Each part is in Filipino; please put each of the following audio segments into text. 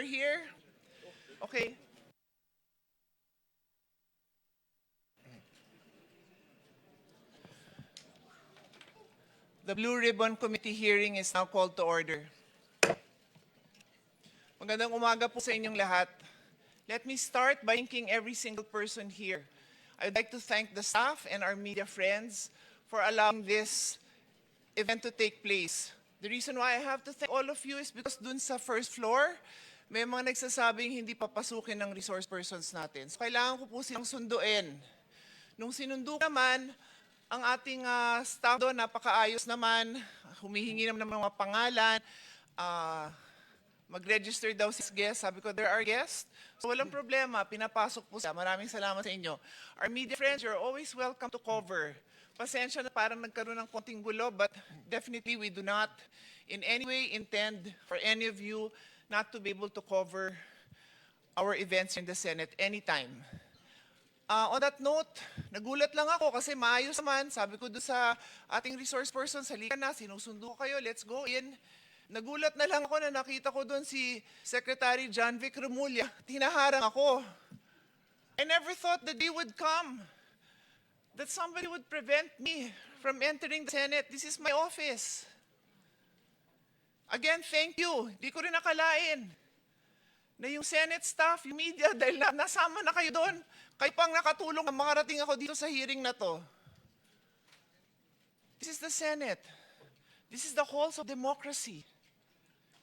here? Okay. The Blue Ribbon Committee hearing is now called to order. Magandang umaga po sa inyong lahat. Let me start by thanking every single person here. I'd like to thank the staff and our media friends for allowing this event to take place. The reason why I have to thank all of you is because dun sa first floor, may mga nagsasabing hindi papasukin ng resource persons natin. So kailangan ko po silang sunduin. Nung sinundo naman, ang ating staff doon, napakaayos naman, humihingi naman ng mga pangalan, mag-register daw si guest. Sabi ko, there are guests. So walang problema, pinapasok po siya. Maraming salamat sa inyo. Our media friends, you're always welcome to cover. Pasensya na parang nagkaroon ng konting gulo, but definitely we do not in any way intend for any of you not to be able to cover our events in the Senate anytime. On that note, nagulat lang ako kasi maayos naman. Sabi ko doon sa ating resource person, halika na, sinusundo ko kayo, let's go in. Nagulat na lang ako na nakita ko doon si Secretary John Vic Remulla. Tinaharang ako. I never thought the day would come that somebody would prevent me from entering the Senate. This is my office. Again, thank you. Di ko rin nakalain na yung Senate staff, yung media, dahil nasama na kayo doon, kayo pang nakatulong na makarating ako dito sa hearing na to. This is the Senate. This is the halls of democracy.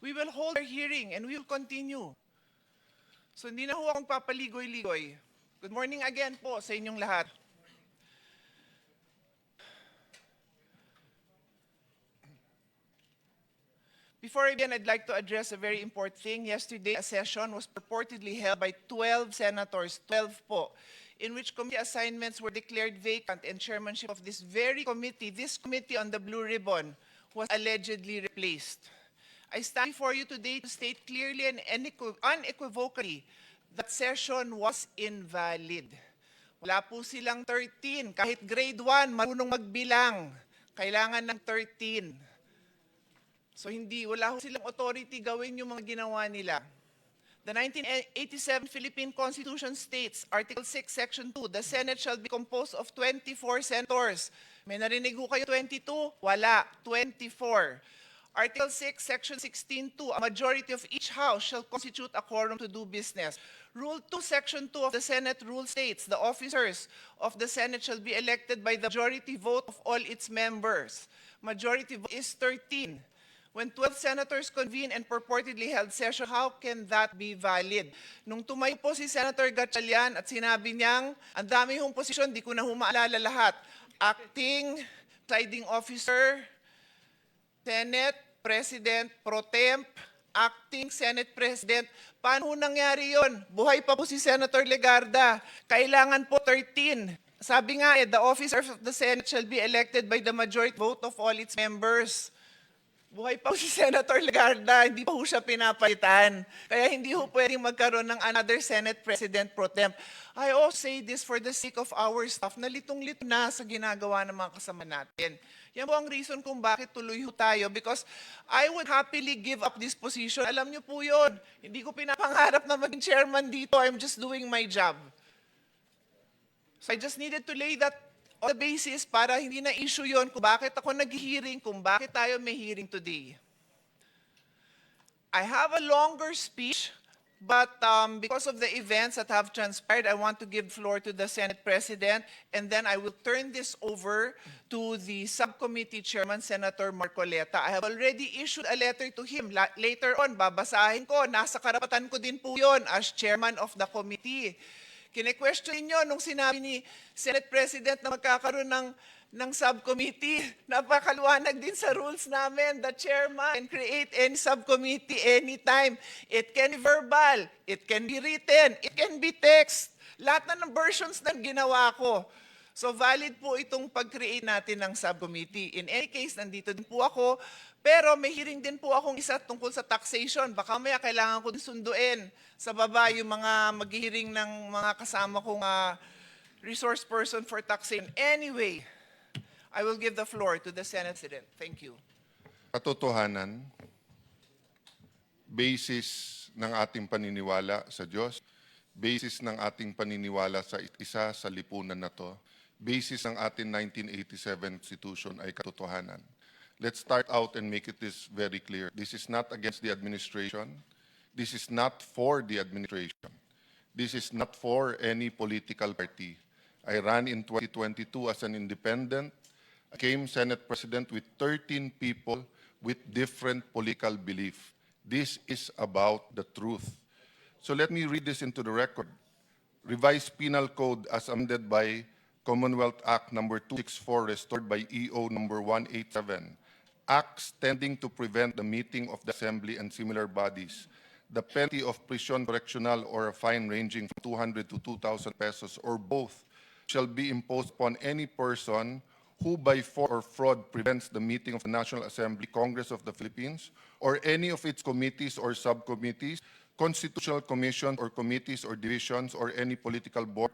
We will hold our hearing and we will continue. So hindi na ho akong papaligoy-ligoy. Good morning again po sa inyong lahat. Before I begin, I'd like to address a very important thing. Yesterday, a session was purportedly held by 12 senators, 12 po, in which committee assignments were declared vacant and chairmanship of this very committee, this committee on the Blue Ribbon, was allegedly replaced. I stand before you today to state clearly and unequivocally that session was invalid. Wala po silang 13. Kahit grade 1, marunong magbilang. Kailangan ng 13. So wala ho silang authority gawin yung mga ginawa nila. The 1987 Philippine Constitution states, Article 6, Section 2, the Senate shall be composed of 24 senators. May narinig ho kayo 22? Wala, 24. Article 6, Section 16, 2, a majority of each house shall constitute a quorum to do business. Rule 2, Section 2 of the Senate rule states, the officers of the Senate shall be elected by the majority vote of all its members. Majority vote is 13. When 12 senators convene and purportedly held session, how can that be valid? Nung tumayo po si Senator Gatchalian at sinabi niyang, ang dami hong posisyon, di ko na humaalala lahat. Acting, presiding officer, Senate President Pro Temp, Acting Senate President. Paano nangyari yon? Buhay pa po si Senator Legarda. Kailangan po 13. Sabi nga the officers of the Senate shall be elected by the majority vote of all its members. Buhay pa si Senator Legarda, hindi pa ho siya pinapalitan. Kaya hindi ho pwedeng magkaroon ng another Senate President Pro Temp. I also say this for the sake of our staff na litong-lito na sa ginagawa ng mga kasama natin. Yan po ang reason kung bakit tuloy ho tayo, because I would happily give up this position. Alam niyo po yun, hindi ko pinapangarap na maging chairman dito. I'm just doing my job. So I just needed to lay that on the basis para hindi na issue yon kung bakit ako nag-hearing, kung bakit tayo may hearing today. I have a longer speech, but because of the events that have transpired, I want to give floor to the Senate President, and then I will turn this over to the subcommittee chairman, Senator Marcoleta. I have already issued a letter to him. Later on, babasahin ko. Nasa karapatan ko din po yon as chairman of the committee. Kine-question niyo nung sinabi ni Senate President na magkakaroon ng subcommittee. Napakaluwanag din sa rules namin. The chairman can create any subcommittee anytime. It can be verbal, it can be written, it can be text. Lahat na ng versions na ginawa ko. So valid po itong pag-create natin ng subcommittee. In any case, nandito din po ako. Pero may hearing din po akong isa tungkol sa taxation. Baka maya kailangan ko din sunduin sa baba yung mga mag-hearing ng mga kasama kong resource person for taxation. Anyway, I will give the floor to the Senate President. Thank you. Katotohanan, basis ng ating paniniwala sa Diyos, basis ng ating paniniwala sa isa sa lipunan na to, basis ng ating 1987 Constitution ay katotohanan. Let's start out and make this very clear. This is not against the administration. This is not for the administration. This is not for any political party. I ran in 2022 as an independent, became Senate President with 13 people with different political belief. This is about the truth. So let me read this into the record. Revised Penal Code as amended by Commonwealth Act number 264, restored by EO number 187. Acts tending to prevent the meeting of the assembly and similar bodies. The penalty of prison correctional or a fine ranging from 200 to 2,000 pesos or both shall be imposed upon any person who by force or fraud prevents the meeting of the National Assembly, Congress of the Philippines, or any of its committees or subcommittees, constitutional commissions or committees or divisions, or any political board,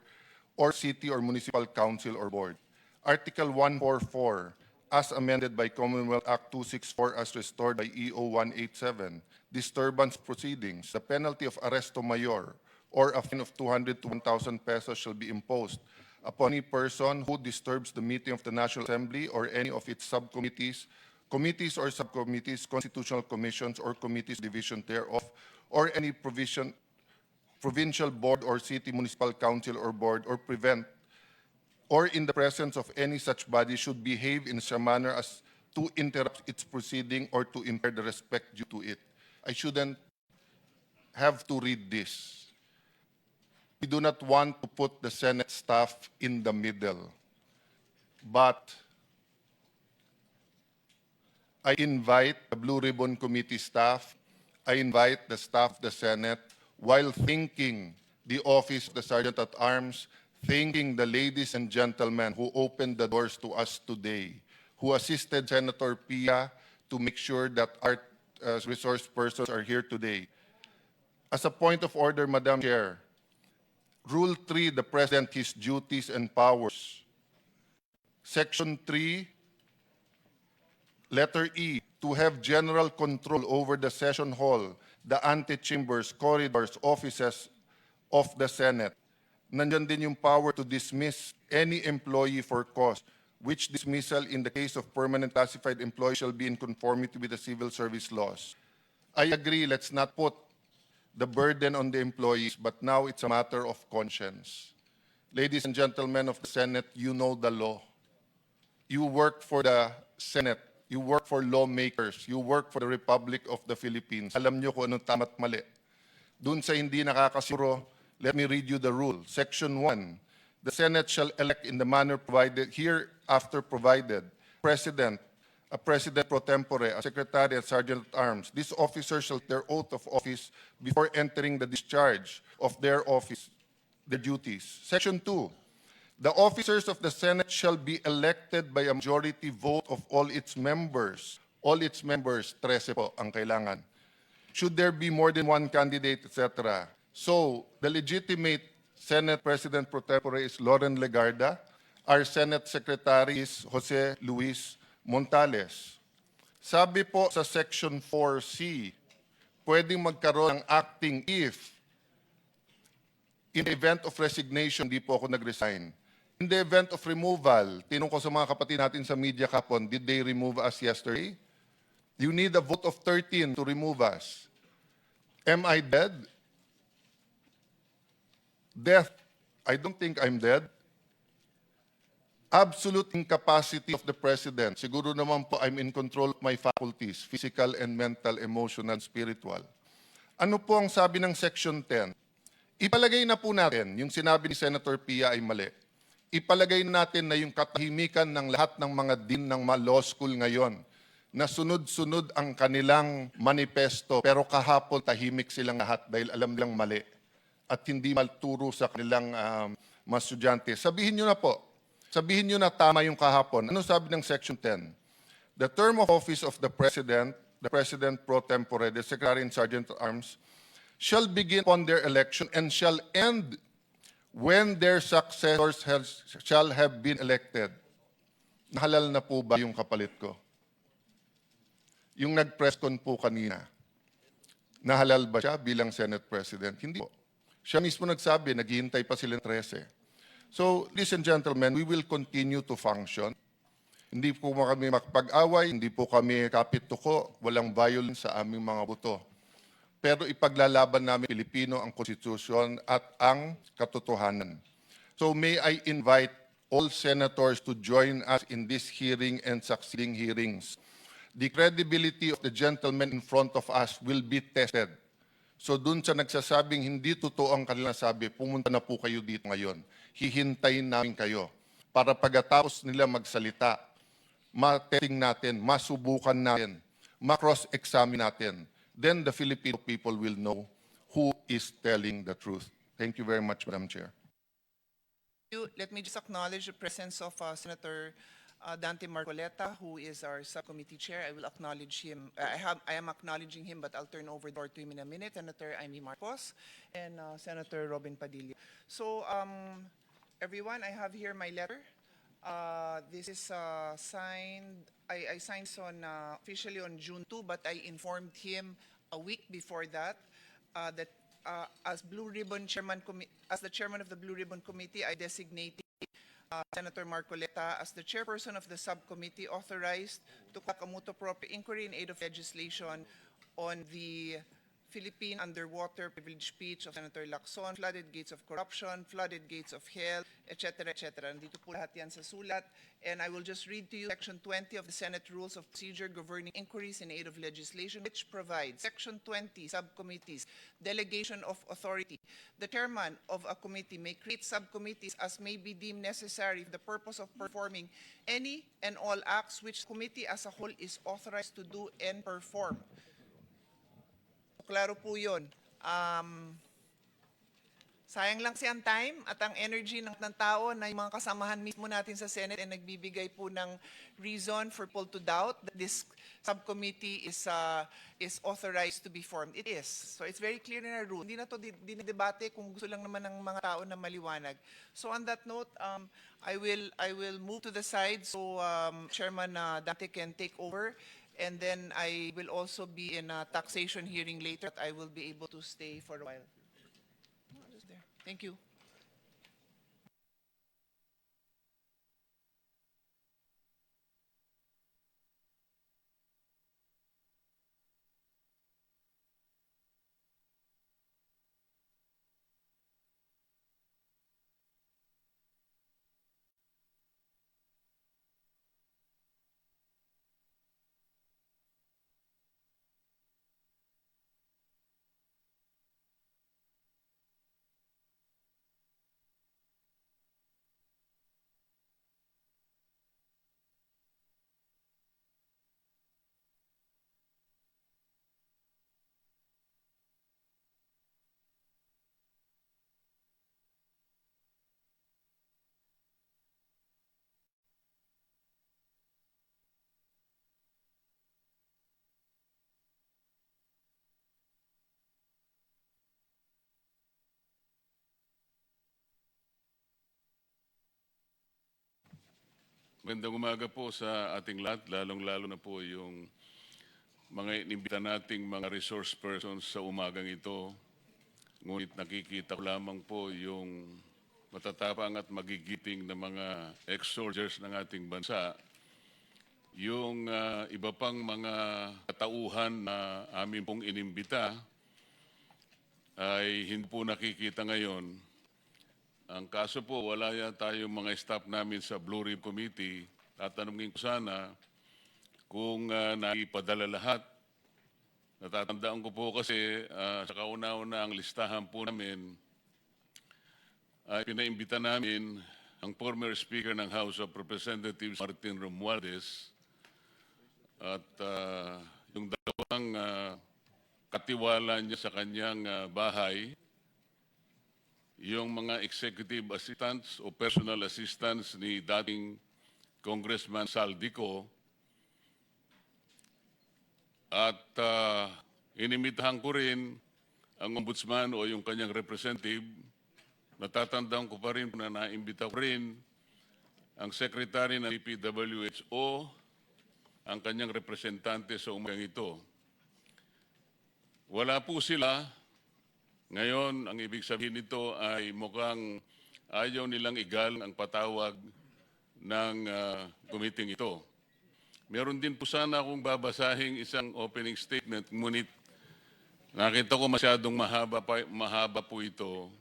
or city or municipal council or board. Article 144, as amended by Commonwealth Act 264 as restored by EO 187, disturbance proceedings. The penalty of arresto mayor or a fine of 200 to 1,000 pesos shall be imposed upon any person who disturbs the meeting of the National Assembly or any of its subcommittees, committees or subcommittees, constitutional commissions or committees, division thereof, or any provincial board or city, municipal council or board, or prevent or in the presence of any such body should behave in such a manner as to interrupt its proceeding or to impair the respect due to it. I shouldn't have to read this. We do not want to put the Senate staff in the middle. But I invite the Blue Ribbon Committee staff, I invite the staff of the Senate, while thanking the Office of the Sergeant at Arms, thanking the ladies and gentlemen who opened the doors to us today, who assisted Senator Pia to make sure that our resource persons are here today. As a point of order, Madam Chair, Rule 3, the President, his duties and powers. Section 3, letter E, to have general control over the session hall, the antechambers, corridors, offices of the Senate. Nandyan din yung power to dismiss any employee for cause, which dismissal in the case of permanent classified employees shall be in conformity with the civil service laws. I agree, let's not put the burden on the employees, but now it's a matter of conscience. Ladies and gentlemen of the Senate, you know the law. You work for the Senate. You work for lawmakers. You work for the Republic of the Philippines. Alam niyo kung anong tama't mali. Dun sa hindi nakakasiguro, let me read you the rule. Section 1, the Senate shall elect in the manner provided, hereafter provided, President, a President pro tempore, a Secretary and Sergeant at Arms. These officers shall take their oath of office before entering the discharge of their office, their duties. Section 2, the officers of the Senate shall be elected by a majority vote of all its members. All its members, 13 po ang kailangan. Should there be more than one candidate, etc. So, the legitimate Senate President pro tempore is Loren Legarda. Our Senate Secretary is Jose Luis Montales. Sabi po sa Section 4C, pwedeng magkaroon ng acting if in the event of resignation, di po ako nag-resign. In the event of removal, tinong ko sa mga kapatid natin sa media kapon, did they remove us yesterday? You need a vote of 13 to remove us. Am I dead? Death. I don't think I'm dead. Absolute incapacity of the President. Siguro naman po I'm in control of my faculties, physical and mental, emotional, spiritual. Ano po ang sabi ng Section 10? Ipalagay na po natin, yung sinabi ni Senator Pia ay mali. Ipalagay natin na yung katahimikan ng lahat ng mga dean ng mga law school ngayon, na sunod-sunod ang kanilang manifesto, pero kahapon tahimik silang lahat dahil alam nilang mali at hindi malturo sa kanilang mga estudyante. Sabihin nyo na po, sabihin nyo na tama yung kahapon. Ano sabi ng Section 10? The term of office of the President pro tempore, the Secretary and Sergeant at Arms, shall begin upon their election and shall end when their successors shall have been elected. Nahalal na po ba yung kapalit ko? Yung nag-press con po kanina. Nahalal ba siya bilang Senate President? Hindi po. Siya mismo nagsabi, naghihintay pa sila ng 13. So, ladies and gentlemen, we will continue to function. Hindi po kami makapag-away, hindi po kami kapit-tuko, walang violence sa aming mga buto. Pero ipaglalaban namin Pilipino ang konstitusyon at ang katotohanan. So may I invite all senators to join us in this hearing and succeeding hearings. The credibility of the gentleman in front of us will be tested. So dun sa nagsasabing hindi totoo ang kanilang sabi, pumunta na po kayo dito ngayon. Hihintayin namin kayo para pagkatapos nila magsalita, matesting natin, masubukan natin, ma-cross-examine natin. Then the Filipino people will know who is telling the truth. Thank you very much, Madam Chair. Let me just acknowledge the presence of Senator Dante Marcoleta, who is our subcommittee chair. I will acknowledge him. I am acknowledging him, but I'll turn over the floor to him in a minute. Senator Amy Marcos and Senator Robin Padilla. So, everyone, I have here my letter. This is signed. I signed this on officially on June 2, but I informed him a week before that that as Blue Ribbon Chairman, as the chairman of the Blue Ribbon Committee, I designated Senator Marcoleta as the chairperson of the subcommittee authorized to conduct a motu proprio inquiry in aid of legislation on the Philippine underwater privilege speech of Senator Lacson, flooded gates of corruption, flooded gates of hell, etc., etc. Nandito po lahat yan sa sulat. And I will just read to you Section 20 of the Senate Rules of Procedure governing inquiries in aid of legislation, which provides Section 20, subcommittees, delegation of authority. The chairman of a committee may create subcommittees as may be deemed necessary for the purpose of performing any and all acts which the committee as a whole is authorized to do and perform. Klaro po yun. Sayang lang si ang time at ang energy ng tao na yung mga kasamahan mismo natin sa Senate ay nagbibigay po ng reason for people to doubt that this subcommittee is authorized to be formed. It is. So it's very clear in our rule. Hindi na to dinidebate kung gusto lang naman ng mga tao na maliwanag. So on that note, I will move to the side so Chairman Dante can take over. And then I will also be in a taxation hearing later. I will be able to stay for a while. Thank you. Magandang umaga po sa ating lahat, lalong-lalo na po yung mga inimbita nating mga resource persons sa umagang ito. Ngunit nakikita ko lamang po yung matatapang at magigiping na mga ex-soldiers ng ating bansa. Yung iba pang mga katauhan na amin pong inimbita ay hindi po nakikita ngayon. Ang kaso po, wala yan tayong mga staff namin sa Blue Ribbon Committee. Tatanungin ko sana kung naipadala lahat. Natatandaan ko po kasi sa kauna-una ang listahan po namin ay pinaimbita namin ang former Speaker ng House of Representatives, Martin Romualdez, at yung dalawang katiwala niya sa kanyang bahay, yung mga executive assistants o personal assistants ni dating Congressman Saldico, at inimitahan ko rin ang ombudsman o yung kanyang representative. Natatandaan ko pa rin na naimbita ko rin ang secretary ng DPWHO, ang kanyang representante sa umagang ito. Wala po sila. Ngayon, ang ibig sabihin nito ay mukhang ayaw nilang igalang ang patawag ng committee ito. Meron din po sana akong babasahing isang opening statement, ngunit nakita ko masyadong mahaba po ito.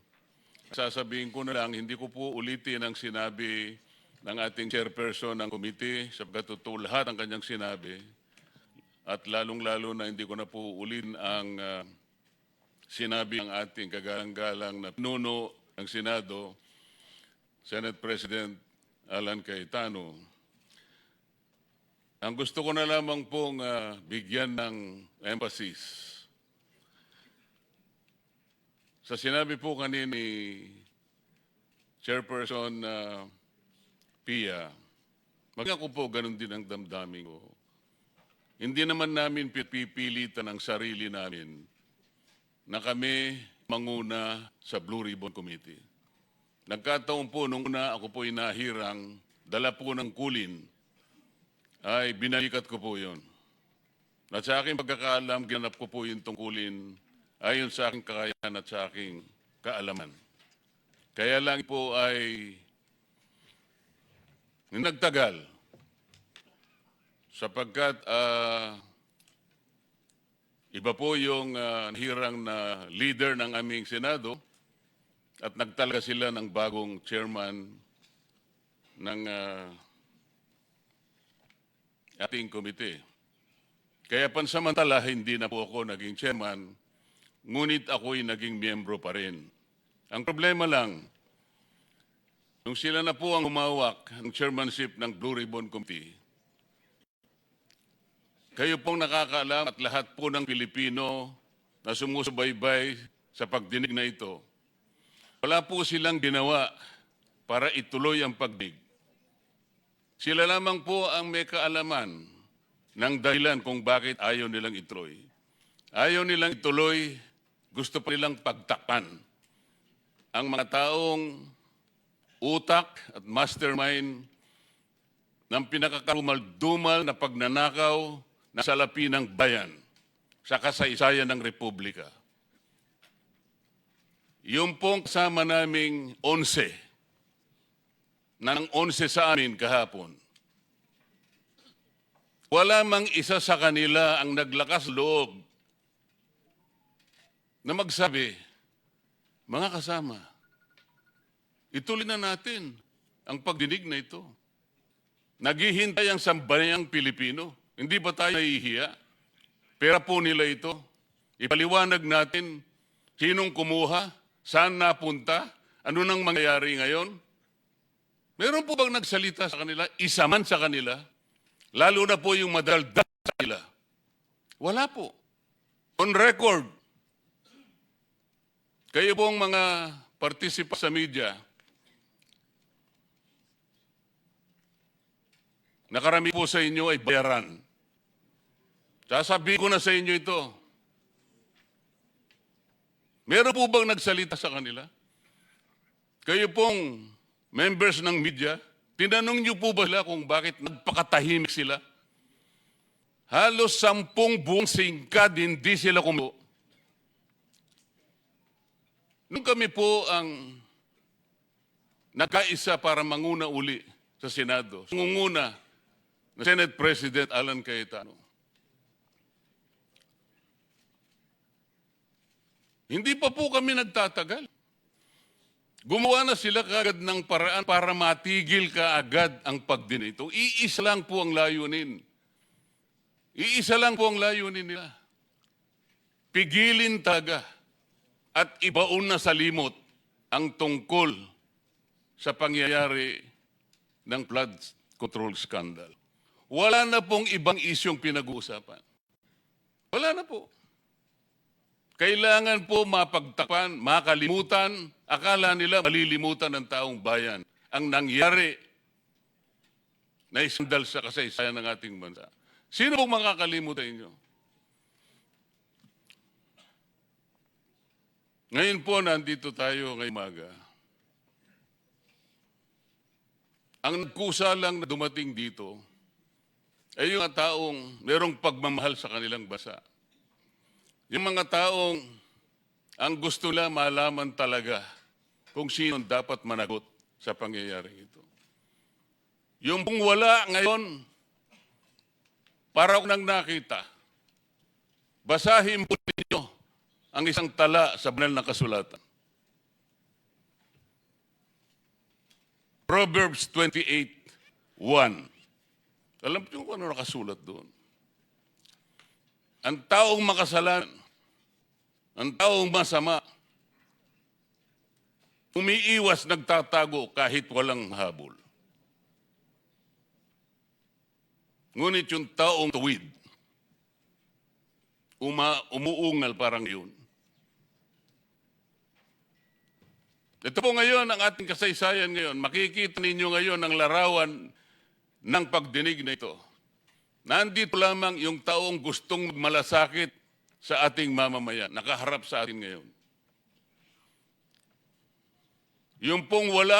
Sasabihin ko na lang, hindi ko po ulitin ang sinabi ng ating chairperson ng committee sapagkat totoo lahat ang kanyang sinabi. At lalong-lalo na hindi ko na po ulitin ang sinabi ng ating kagalang-galang na pinuno ng Senado, Senate President Alan Cayetano. Ang gusto ko na lamang pong bigyan ng emphasis. Sa sinabi po kanina ni Chairperson Pia, maging ako po ganun din ang damdamin ko. Hindi naman namin pipilitan ang sarili namin na kami manguna sa Blue Ribbon Committee. Nagkataon po nung una ako po inahirang, dala po ng kulin, ay binalikat ko po yun. At sa aking pagkakaalam, ginanap ko po yung tungkulin ayon sa aking kakayahan at sa aking kaalaman. Kaya lang po ay nagtagal sapagkat iba po yung nahirang na leader ng aming Senado at nagtalaga sila ng bagong chairman ng ating komite. Kaya pansamantala, hindi na po ako naging chairman, ngunit ako'y naging miyembro pa rin. Ang problema lang, nung sila na po ang humawak ng chairmanship ng Blue Ribbon Committee, kayo pong nakakaalam at lahat po ng Pilipino na sumusubaybay sa pagdinig na ito, wala po silang ginawa para ituloy ang pagdinig. Sila lamang po ang may kaalaman ng dahilan kung bakit ayaw nilang ituloy. Ayaw nilang ituloy, gusto pa nilang pagtakpan ang mga taong utak at mastermind ng pinakakarumal-dumal na pagnanakaw na salapi ng bayan sa kasaysayan ng Republika. Yung pong kasama naming 11, ng 11 sa amin kahapon, wala mang isa sa kanila ang naglakas loob na magsabi, mga kasama, ituloy na natin ang pagdinig na ito. Naghihintay ang sambayang Pilipino. Hindi ba tayo nahihiya? Pera po nila ito. Ipaliwanag natin sinong kumuha, saan napunta, ano nang mangyayari ngayon. Meron po bang nagsalita sa kanila? Isa man sa kanila? Lalo na po yung madaldal sa kanila. Wala po. On record, kayo pong mga partisipa sa media, nakarami po sa inyo ay bayaran. Sasabihin ko na sa inyo ito. Meron po bang nagsalita sa kanila? Kayo pong members ng media, tinanong niyo po ba sila kung bakit nagpakatahimik sila? Halos 10 buong singkad hindi sila kumuha. Nung kami po ang nagkaisa para manguna uli sa Senado, ngunguna na Senate President Alan Cayetano, hindi pa po kami nagtatagal. Gumawa na sila kaagad ng paraan para matigil kaagad ang pagdinig ito. Iisa lang po ang layunin. Iisa lang po ang layunin nila. Pigilin taga at ibaon na sa limot ang tungkol sa pangyayari ng flood control scandal. Wala na pong ibang isyong pinag-uusapan. Wala na po. Kailangan po mapagtakpan, makalimutan, akala nila malilimutan ng taong bayan ang nangyari na iskandal sa kasaysayan ng ating bansa. Sino pong makakalimutan inyo? Ngayon po, nandito tayo ngayong umaga. Ang nagkusa lang na dumating dito ay yung taong merong pagmamahal sa kanilang bansa. Yung mga taong ang gusto nila malaman talaga kung sino dapat managot sa pangyayaring ito. Yung pong wala ngayon, para ko nang nakita, basahin po ninyo ang isang tala sa banal na kasulatan. Proverbs 28:1. Alam niyo kung ano nakasulat doon? Ang taong makasalanan, ang taong masama, umiiwas, nagtatago kahit walang habol. Ngunit yung taong tuwid, umuungal parang yun. Ito po ngayon ang ating kasaysayan ngayon. Makikita ninyo ngayon ang larawan ng pagdinig na ito. Nandito lamang yung taong gustong malasakit sa ating mamamayan, nakaharap sa atin ngayon. Yung pong wala,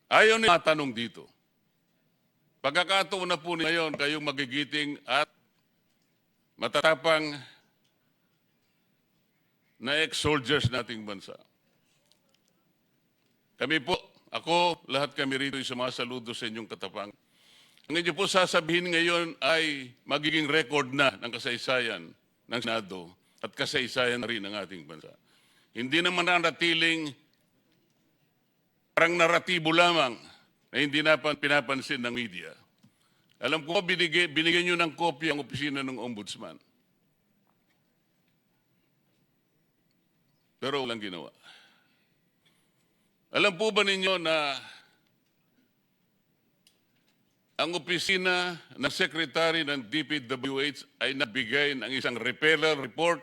ayaw na matanong dito. Pagkakataon na po ngayon, kayong magigiting at matatapang na ex-soldiers nating bansa. Kami po, ako, lahat kami rito ay sumasaludo sa inyong katapang. Ang inyo po sasabihin ngayon ay magiging record na ng kasaysayan ng Senado at kasaysayan na rin ng ating bansa. Hindi naman nanatiling parang naratibo lamang na hindi na pinapansin ng media. Alam ko, binigyan nyo ng kopya ang opisina ng ombudsman. Pero walang ginawa. Alam po ba ninyo na ang opisina ng Secretary ng DPWH ay nabigay ng isang referral report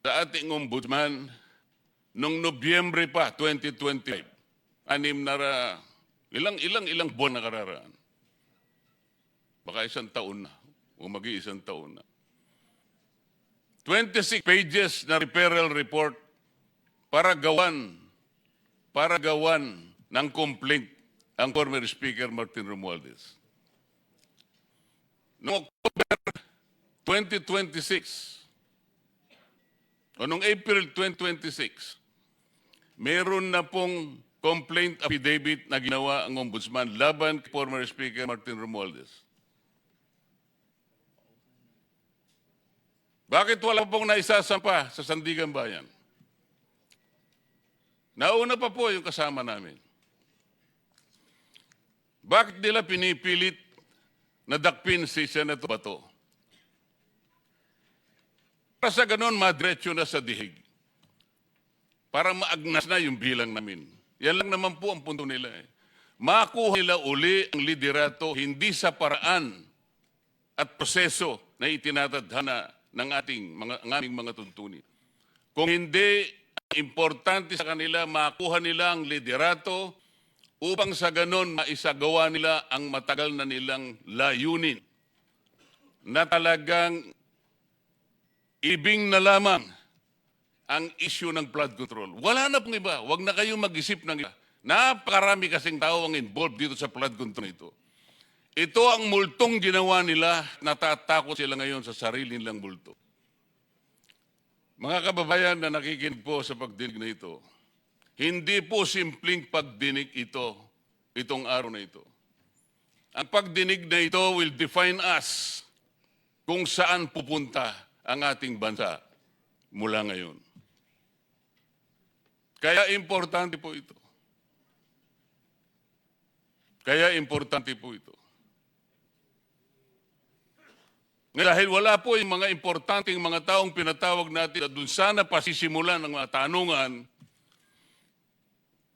sa ating ombudsman noong Nobyembre pa, 2025. Ilang buwan na kararaan. Baka isang taon na, o mag-iisang taon na. 26 pages na referral report para gawan ng complaint ang former Speaker Martin Romualdez. Noong October 2026, o noong April 2026, meron na pong complaint affidavit na ginawa ang ombudsman laban kay former Speaker Martin Romualdez. Bakit wala pong naisasampa sa Sandigan Bayan? Nauna pa po yung kasama namin. Bakit nila pinipilit na dakpin si Senator Bato? Para sa ganon, madiretso na sa dihig. Para maagnas na yung bilang namin. Yan lang naman po ang punto nila. Makuha nila uli ang liderato hindi sa paraan at proseso na itinatadhana ng aming mga tuntunin. Kung hindi, importante sa kanila, makuha nila ang liderato upang sa ganon maisagawa nila ang matagal na nilang layunin na talagang ibing na lamang ang issue ng flood control. Wala na pong iba. Huwag na kayong mag-isip ng iba. Napakarami kasing tao ang involved dito sa flood control ito. Ito ang multong ginawa nila, natatakot sila ngayon sa sarili nilang multo. Mga kababayan na nakikinig po sa pagdinig na ito, hindi po simpleng pagdinig itong araw na ito. Ang pagdinig na ito will define us kung saan pupunta ang ating bansa mula ngayon. Kaya importante po ito. Dahil wala po yung mga importanteng mga taong pinatawag natin na dun sana pasisimulan ng mga tanungan,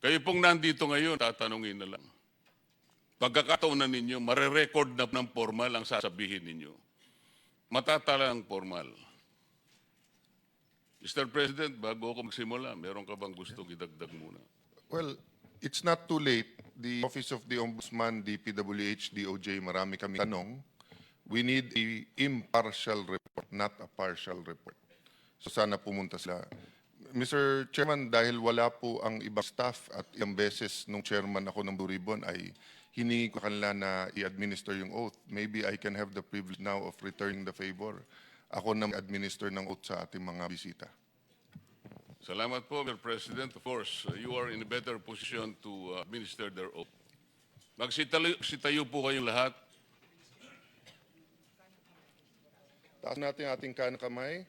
kayo pong nandito ngayon, tatanungin na lang. Pagkakataon na ninyo, marerecord na ng formal ang sasabihin ninyo. Matatala ang formal. Mr. President, bago ako magsimula, meron ka bang gustong idagdag muna? Well, it's not too late. The Office of the Ombudsman, DPWH, DOJ, marami kami tanong. We need an impartial report, not a partial report. So sana pumunta sila. Mr. Chairman, dahil wala po ang ibang staff at ilang beses nung chairman ako ng Blue Ribbon ay hiningi ko kanila na i-administer yung oath. Maybe I can have the privilege now of returning the favor. ako na mag-administer ng oath sa ating mga bisita. Salamat po, Mr. President. Of course, you are in a better position to administer their oath. Magsitayo po kayong lahat. Taas natin ating kanang kamay.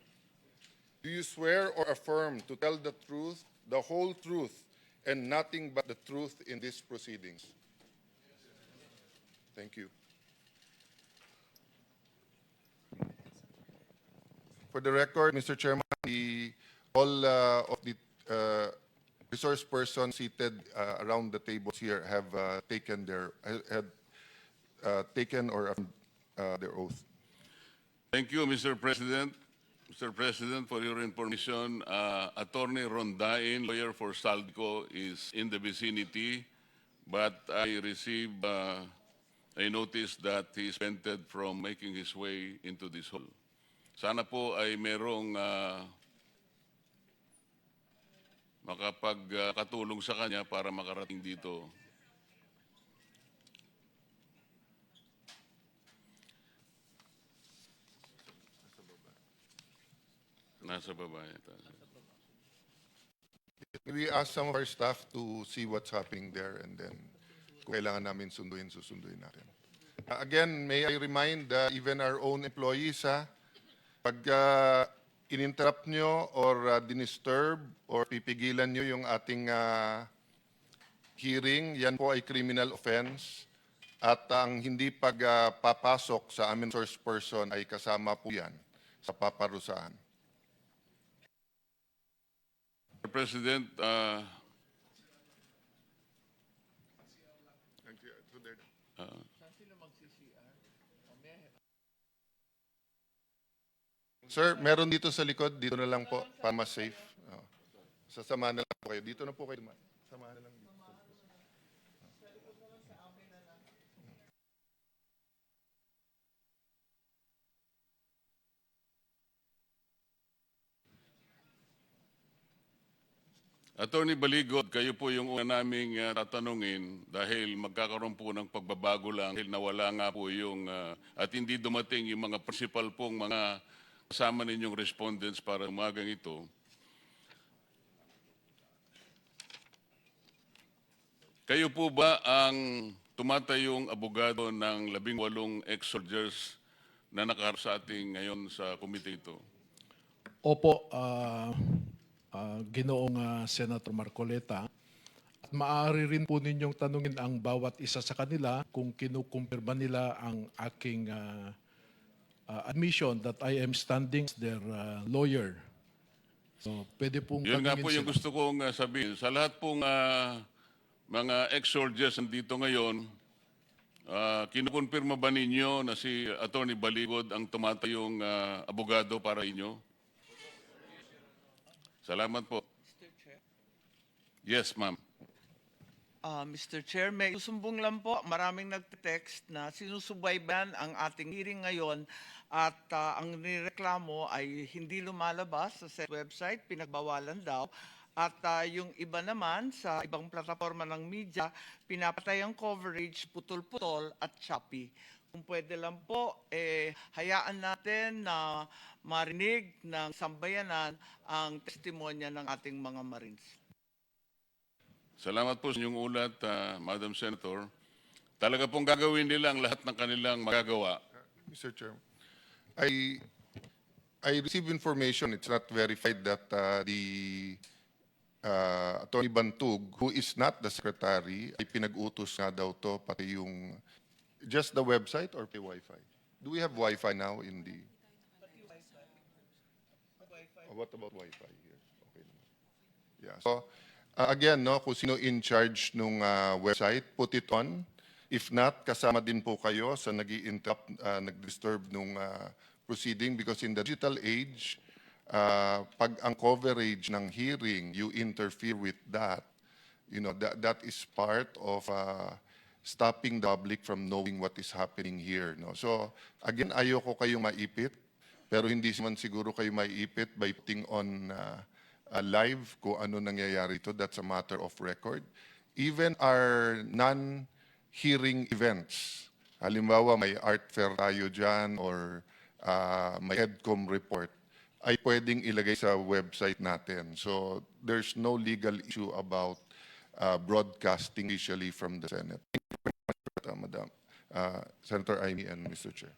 Do you swear or affirm to tell the truth, the whole truth, and nothing but the truth in these proceedings? Thank you. For the record, Mr. Chairman, all of the resource persons seated around the tables here have taken their taken or their oath. Thank you, Mr. President. Mr. President, for your information, Attorney Rondain, lawyer for Saldico, is in the vicinity, but I received a notice that he is prevented from making his way into this hall. Sana po ay merong makapagkatulong sa kanya para makarating dito. Nasa baba yata. We ask some of our staff to see what's happening there, and then kung kailangan namin sunduin, susunduin natin. Again, may I remind even our own employees, pag in-interrupt nyo or dinisturb or pipigilan nyo yung ating hearing, yan po ay criminal offense. At ang hindi pagpapasok sa aming source person ay kasama po yan sa paparusahan. Mr. President, Sir, meron dito sa likod, dito na lang po, para mas safe. Sasama na lang po kayo. Dito na po kayo. Samahan na lang dito. Attorney Baligod, kayo po yung una naming tatanungin dahil magkakaroon po ng pagbabago lang dahil nawala nga po yung at hindi dumating yung mga principal pong mga kasama ninyong respondents para umagang ito. Kayo po ba ang tumatayong abogado ng 18 ex-soldiers na nakaharap sa ating ngayon sa komite ito? Opo, Ginoong Senator Marcoleta. At maaari rin po ninyong tanungin ang bawat isa sa kanila kung kinukumpirma nila ang aking admission that I am standing as their lawyer. So, pwede pong Yun nga tanungin po yung sila. gusto kong sabihin. Sa lahat pong mga ex-soldiers nandito ngayon, kinukumpirma ba ninyo na si Attorney Baligod ang tumatayong abogado para inyo? Salamat po. Mr. Chair. Yes, ma'am. Mr. Chair, may susumbong lang po. Maraming nagte-text na sinusubaybayan ang ating hearing ngayon at ang nireklamo ay hindi lumalabas sa said website, pinagbawalan daw. At yung iba naman sa ibang plataforma ng media, pinapatay ang coverage, putol-putol at choppy. Kung pwede lang po, hayaan natin na marinig ng sambayanan ang testimonya ng ating mga Marines. Salamat po sa inyong ulat, Madam Senator. Talaga pong gagawin nila ang lahat ng kanilang magagawa. Mr. Chair, I received information, it's not verified, that the Attorney Bantug, who is not the secretary, ay pinag-utos nga daw to, pati yung, just the website or pay Wi-Fi? Do we have Wi-Fi now in the... What about Wi-Fi here? Okay. Yeah. So, again, no, kung sino in charge nung website, put it on. If not, kasama din po kayo sa nag-i-interrupt, nag-disturb nung proceeding, because in the digital age, pag ang coverage ng hearing, you interfere with that, you know, that is part of stopping the public from knowing what is happening here. No? So, again, ayoko kayo maipit, pero hindi man siguro kayo maipit by putting on live kung ano nangyayari ito. That's a matter of record. Even our non-hearing events, halimbawa may art fair tayo dyan or may EDCOM report, ay pwedeng ilagay sa website natin. So there's no legal issue about broadcasting officially from the Senate. Thank you very much, Madam. Senator Amy and Mr. Chair.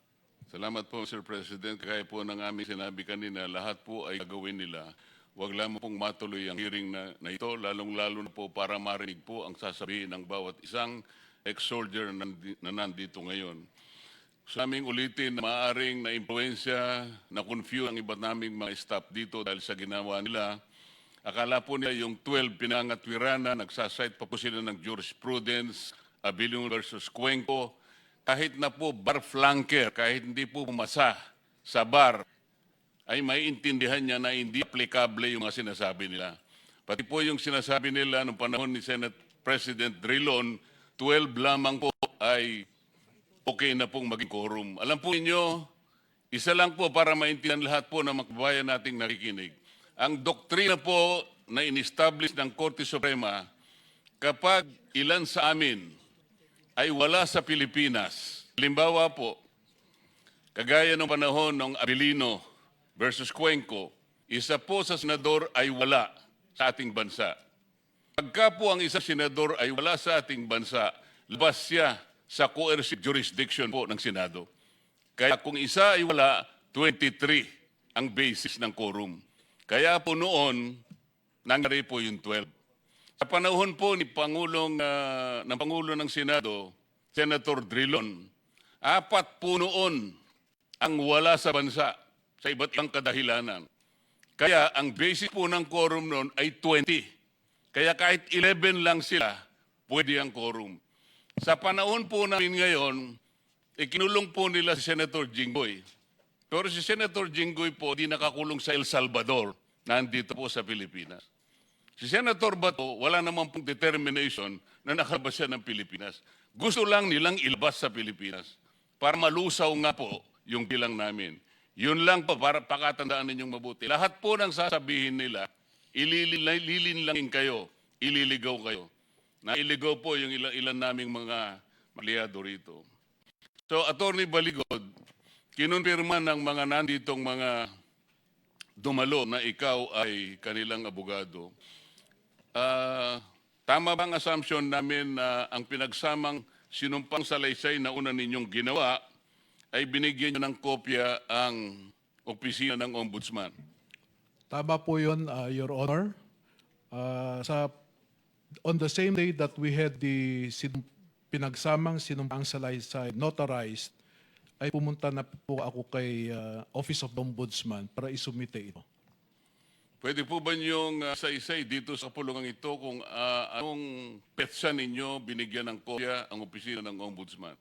Salamat po, Mr. President. Kaya po ng aming sinabi kanina, lahat po ay gagawin nila. Huwag lamang pong matuloy ang hearing na ito, lalong-lalo na po para marinig po ang sasabihin ng bawat isang ex-soldier na nandito ngayon. Sa aming ulitin na maaaring na-impluensya, na-confuse ang iba naming mga staff dito dahil sa ginawa nila. Akala po nila yung 12 pinangatwiran na nagsasite pa po sila ng jurisprudence, Abilion versus Cuenco. Kahit na po bar flanker, kahit hindi po pumasa sa bar, ay maiintindihan niya na hindi applicable yung mga sinasabi nila. Pati po yung sinasabi nila noong panahon ni Senate President Drilon, 12 lamang po ay okay na pong maging quorum. Alam po ninyo, isa lang po para maintindihan lahat po ng mga kababayan nating nakikinig. Ang doktrina po na in-establish ng Korte Suprema, kapag ilan sa amin ay wala sa Pilipinas, halimbawa po, kagaya ng panahon ng Abilino versus Cuenco, isa po sa senador ay wala sa ating bansa. Pagka po ang isang senador ay wala sa ating bansa, labas siya sa coercive jurisdiction po ng Senado. Kaya kung isa ay wala, 23 ang basis ng quorum. Kaya po noon, nangyari po yung 12. Sa panahon po ni Pangulo ng Senado, Senator Drilon, 4 po noon ang wala sa bansa sa iba't ibang kadahilanan. Kaya ang basis po ng quorum noon ay 20. Kaya kahit 11 lang sila, pwede ang quorum. Sa panahon po namin ngayon, ikinulong po nila si Senator Jinggoy. Pero si Senator Jinggoy po di nakakulong sa El Salvador, nandito po sa Pilipinas. Si Senator Bato, wala naman pong determination na nakalabas siya ng Pilipinas. Gusto lang nilang ilabas sa Pilipinas para malusaw nga po yung bilang namin. Yun lang po, para pakatandaan ninyong mabuti. Lahat po ng sasabihin nila, ililinlangin kayo, ililigaw kayo. Nailigaw po yung ilan naming mga aliado rito. So, Attorney Baligod, kinonfirma ng mga nanditong mga dumalo na ikaw ay kanilang abogado. Tama bang assumption namin na ang pinagsamang sinumpang salaysay na una ninyong ginawa ay binigyan nyo ng kopya ang opisina ng Ombudsman? Tama po yun, Your Honor. On the same day that we had the pinagsamang sinumpang salaysay notarized, ay pumunta na po ako kay Office of the Ombudsman para isumite ito. Pwede po ba niyong isa-isay dito sa pulungan ito kung anong petsa ninyo binigyan ng kopya ang opisina ng Ombudsman?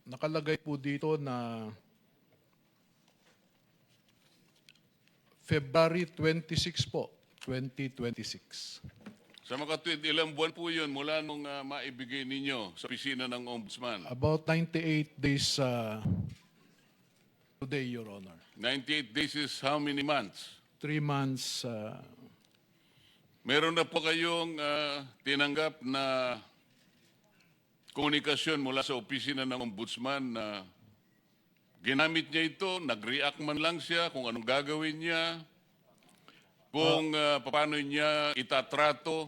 Nakalagay po dito na February 26 po, 2026. Sa mga ilang buwan po yun mula nung maibigay ninyo sa opisina ng Ombudsman? About 98 days today, Your Honor. 98 days is how many months? 3 months. Meron na po kayong tinanggap na komunikasyon mula sa opisina ng Ombudsman na ginamit niya ito, nag-react man lang siya kung anong gagawin niya, kung paano niya itatrato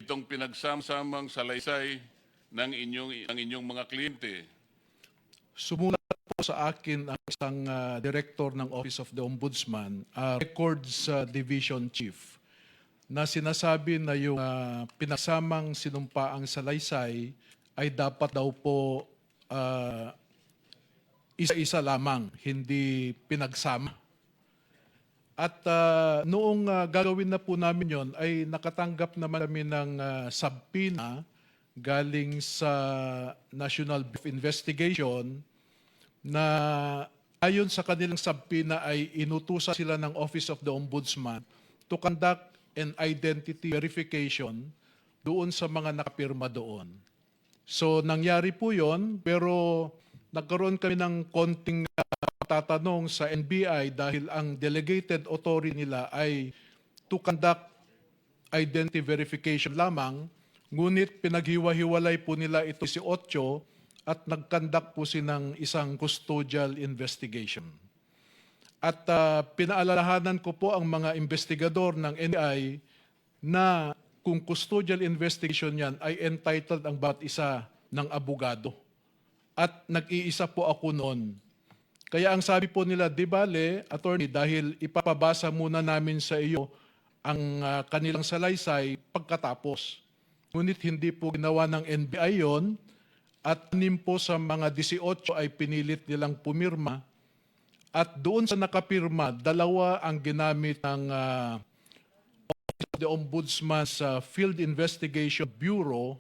itong pinagsamsamang salaysay ng inyong mga kliyente. Sumulat po sa akin ang isang director ng Office of the Ombudsman, Records Division Chief, na sinasabi na yung pinagsamang sinumpaang salaysay ay dapat daw po isa-isa lamang, hindi pinagsama. At noong gagawin na po namin yon ay nakatanggap naman kami ng subpoena galing sa National Bureau of Investigation na ayon sa kanilang subpoena ay inutusan sila ng Office of the Ombudsman to conduct an identity verification doon sa mga nakapirma doon. So nangyari po yon, pero nagkaroon kami ng konting tatanong sa NBI dahil ang delegated authority nila ay to conduct identity verification lamang, ngunit pinaghiwa-hiwalay po nila ito 18 at nag-conduct po ng isang custodial investigation. At pinaalalahanan ko po ang mga investigador ng NBI na kung custodial investigation yan ay entitled ang bawat isa ng abogado. At nag-iisa po ako noon. Kaya ang sabi po nila, di bale, attorney, dahil ipapabasa muna namin sa iyo ang kanilang salaysay pagkatapos. Ngunit hindi po ginawa ng NBI yon at 6 po sa mga 18 ay pinilit nilang pumirma. At doon sa nakapirma, 2 ang ginamit ng Office of the Ombudsman's Field Investigation Bureau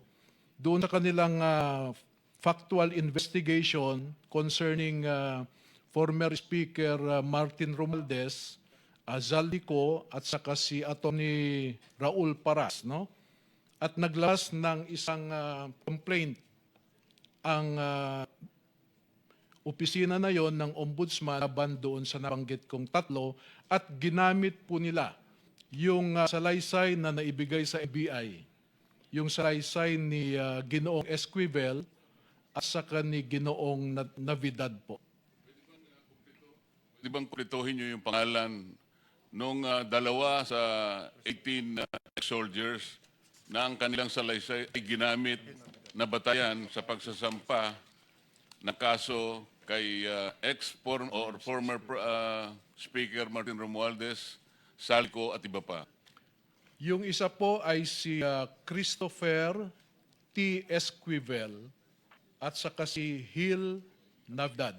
doon sa kanilang factual investigation concerning former Speaker Martin Romualdez, Zaldico at saka si Atty. Raul Paras, no? At naglabas ng isang complaint ang opisina na yon ng ombudsman laban doon sa nabanggit kong 3 at ginamit po nila yung salaysay na naibigay sa FBI, yung salaysay ni Ginoong Esquivel at saka ni Ginoong Navidad po. Di bang kumpletuhin nyo yung pangalan nung 2 sa 18 soldiers na ang kanilang salaysay ay ginamit na batayan sa pagsasampa na kaso kay former Speaker Martin Romualdez, Salco at iba pa? Yung isa po ay si Christopher T. Esquivel at saka si Hil Navdad.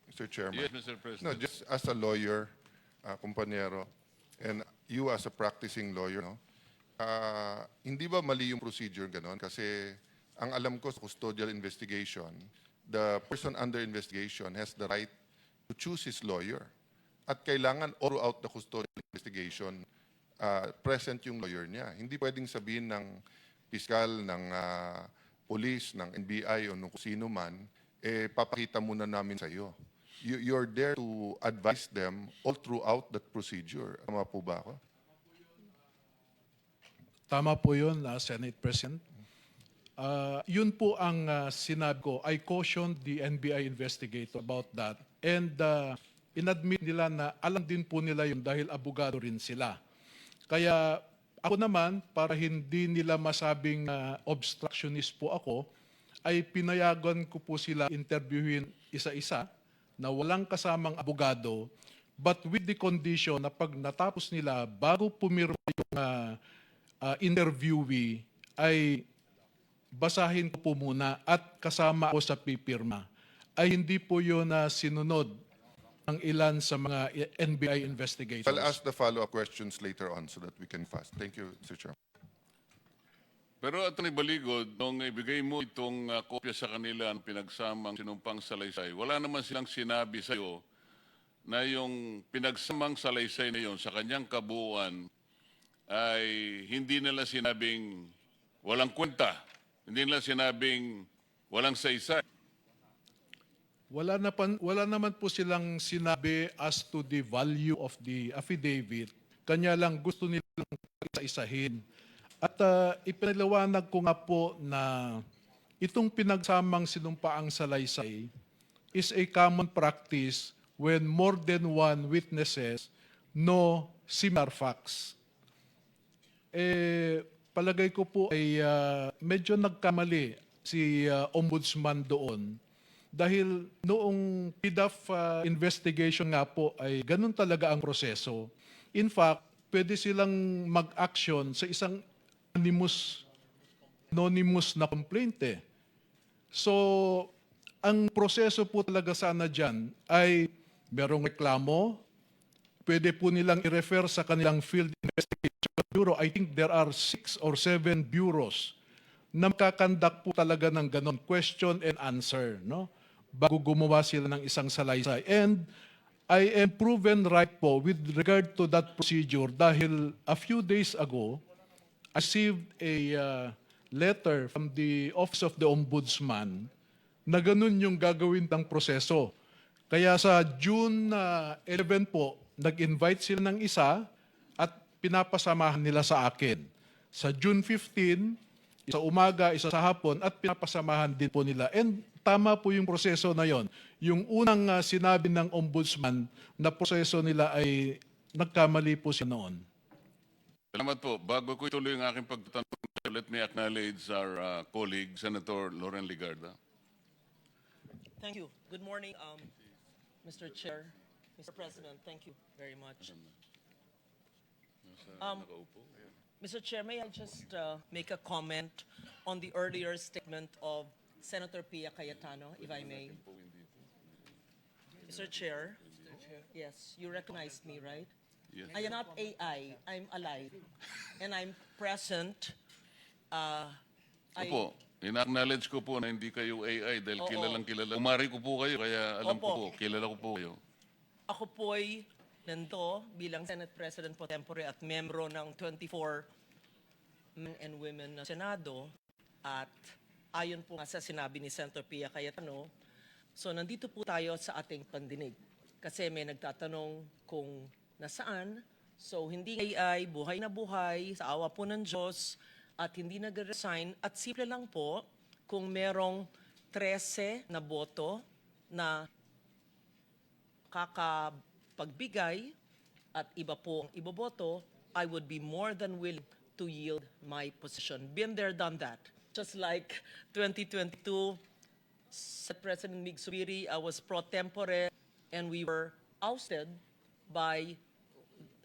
Mr. Chairman. Yes, Mr. President. No, just as a lawyer, kumpanyero, and you as a practicing lawyer, no? Hindi ba mali yung procedure ganon? Kasi ang alam ko sa custodial investigation, the person under investigation has the right to choose his lawyer. At kailangan all throughout the custodial investigation, present yung lawyer niya. Hindi pwedeng sabihin ng piskal, ng police, ng NBI o ng sino man, papakita muna namin sa iyo. You're there to advise them all throughout that procedure. Tama po ba ako? Tama po yun, Senate President. Yun po ang sinabi ko. I cautioned the NBI investigator about that. And inadmit nila na alam din po nila yun dahil abogado rin sila. Kaya ako naman, para hindi nila masabing obstructionist po ako, ay pinayagan ko po sila interviewin isa-isa na walang kasamang abogado, but with the condition na pag natapos nila, bago pumirma yung interviewee, ay basahin ko po muna at kasama ako sa pipirma. Ay hindi po yun sinunod ng ilan sa mga NBI investigators. I'll ask the follow-up questions later on so that we can fast. Thank you, Mr. Chairman. Pero Atty. Baligod, nung ibigay mo itong kopya sa kanila ang pinagsamang sinumpang salaysay, wala naman silang sinabi sa iyo na yung pinagsamang salaysay na yon sa kanyang kabuuan ay hindi nila sinabing walang kwenta, hindi nila sinabing walang saysay. Wala naman po silang sinabi as to the value of the affidavit. Kanya lang gusto nilang isa-isahin. At ipinaliwanag ko nga po na itong pinagsamang sinumpaang salaysay is a common practice when more than one witnesses know similar facts. Palagay ko po ay medyo nagkamali si Ombudsman doon dahil noong PDAF investigation nga po ay ganun talaga ang proseso. In fact, pwede silang mag-action sa isang anonymous na complaint eh. So, ang proseso po talaga sana dyan ay merong reklamo, pwede po nilang i-refer sa kanilang Field Investigation Bureau. I think there are 6 or 7 bureaus na makakandak po talaga ng ganon, question and answer, no? Bago gumawa sila ng isang salaysay. And I am proven right po with regard to that procedure dahil a few days ago, I received a letter from the Office of the Ombudsman na ganun yung gagawin ng proseso. Kaya sa June 11 po, nag-invite sila ng isa at pinapasamahan nila sa akin. Sa June 15, isa umaga, isa sa hapon, at pinapasamahan din po nila. And tama po yung proseso na yon. Yung unang sinabi ng ombudsman na proseso nila ay nagkamali po siya noon. Salamat po. Bago ko ituloy ang aking pagtatanong, let me acknowledge our colleague, Senator Loren Ligarda. Thank you. Good morning, Mr. Chair, Mr. President. Thank you very much. Mr. Chair, may I just make a comment on the earlier statement of Senator Pia Cayetano, if I may? Mr. Chair, yes, you recognized me, right? Yes. I am not AI. I'm alive. And I'm present. Opo, ina-acknowledge ko po na hindi kayo AI dahil Oo. kilalang kilala. Umari ko po kayo, kaya alam ko Opo. po, kilala ko po kayo. Ako po'y nando bilang Senate President pro tempore at membro ng 24 men and women na Senado. At ayon po nga sa sinabi ni Senator Pia Cayetano, so nandito po tayo sa ating pandinig. Kasi may nagtatanong kung nasaan. So hindi AI, buhay na buhay, sa awa po ng Diyos, at hindi nag-resign. At simple lang po, kung merong 13 na boto na kakapagbigay at iba po ang iboboto, I would be more than willing to yield my position. Been there, done that. Just like 2022, President Mig Subiri, I was pro tempore, and we were ousted by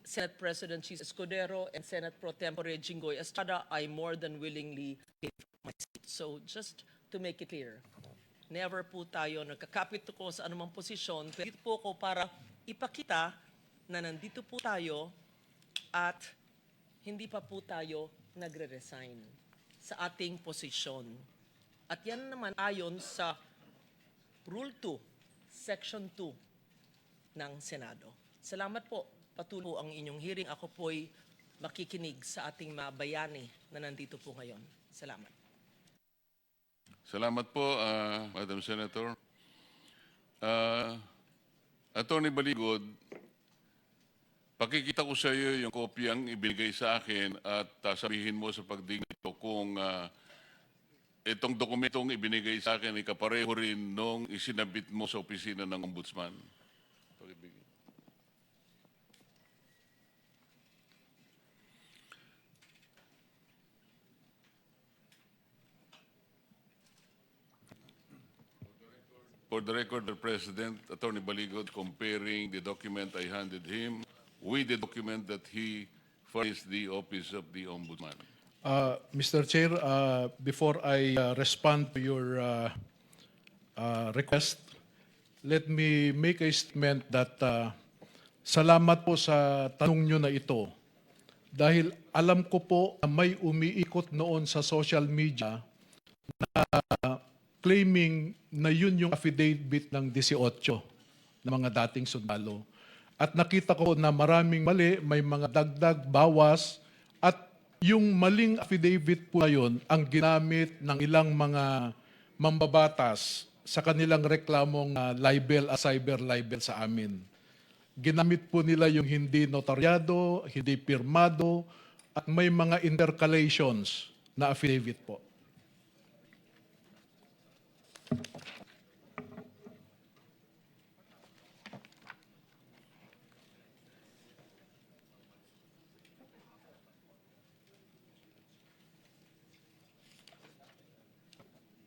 Senate President Chis Escudero and Senate Pro Tempore Jinggoy Estrada. I more than willingly gave my seat. So just to make it clear, never po tayo nagkakapit ko sa anumang posisyon. Pero dito po ko para ipakita na nandito po tayo at hindi pa po tayo nagre-resign sa ating posisyon. At yan naman ayon sa Rule 2, Section 2 ng Senado. Salamat po. Patuloy ang inyong hearing. Ako po'y makikinig sa ating mga bayani na nandito po ngayon. Salamat. Salamat po, Madam Senator. Attorney Baligod, pakikita ko sa iyo yung kopyang ibigay sa akin at sabihin mo sa pagdinig ko kung itong dokumentong ibinigay sa akin ay kapareho rin nung isinabit mo sa opisina ng Ombudsman. Pakibigay. For the record, the President, Attorney Baligod, comparing the document I handed him with the document that he furnished the Office of the Ombudsman. Mr. Chair, before I respond to your request, let me make a statement that salamat po sa tanong nyo na ito. Dahil alam ko po na may umiikot noon sa social media na claiming na yun yung affidavit ng 18 ng mga dating sundalo. At nakita ko na maraming mali, may mga dagdag, bawas, at yung maling affidavit po na yun ang ginamit ng ilang mga mambabatas sa kanilang reklamong libel at cyber libel sa amin. Ginamit po nila yung hindi notaryado, hindi pirmado, at may mga intercalations na affidavit po.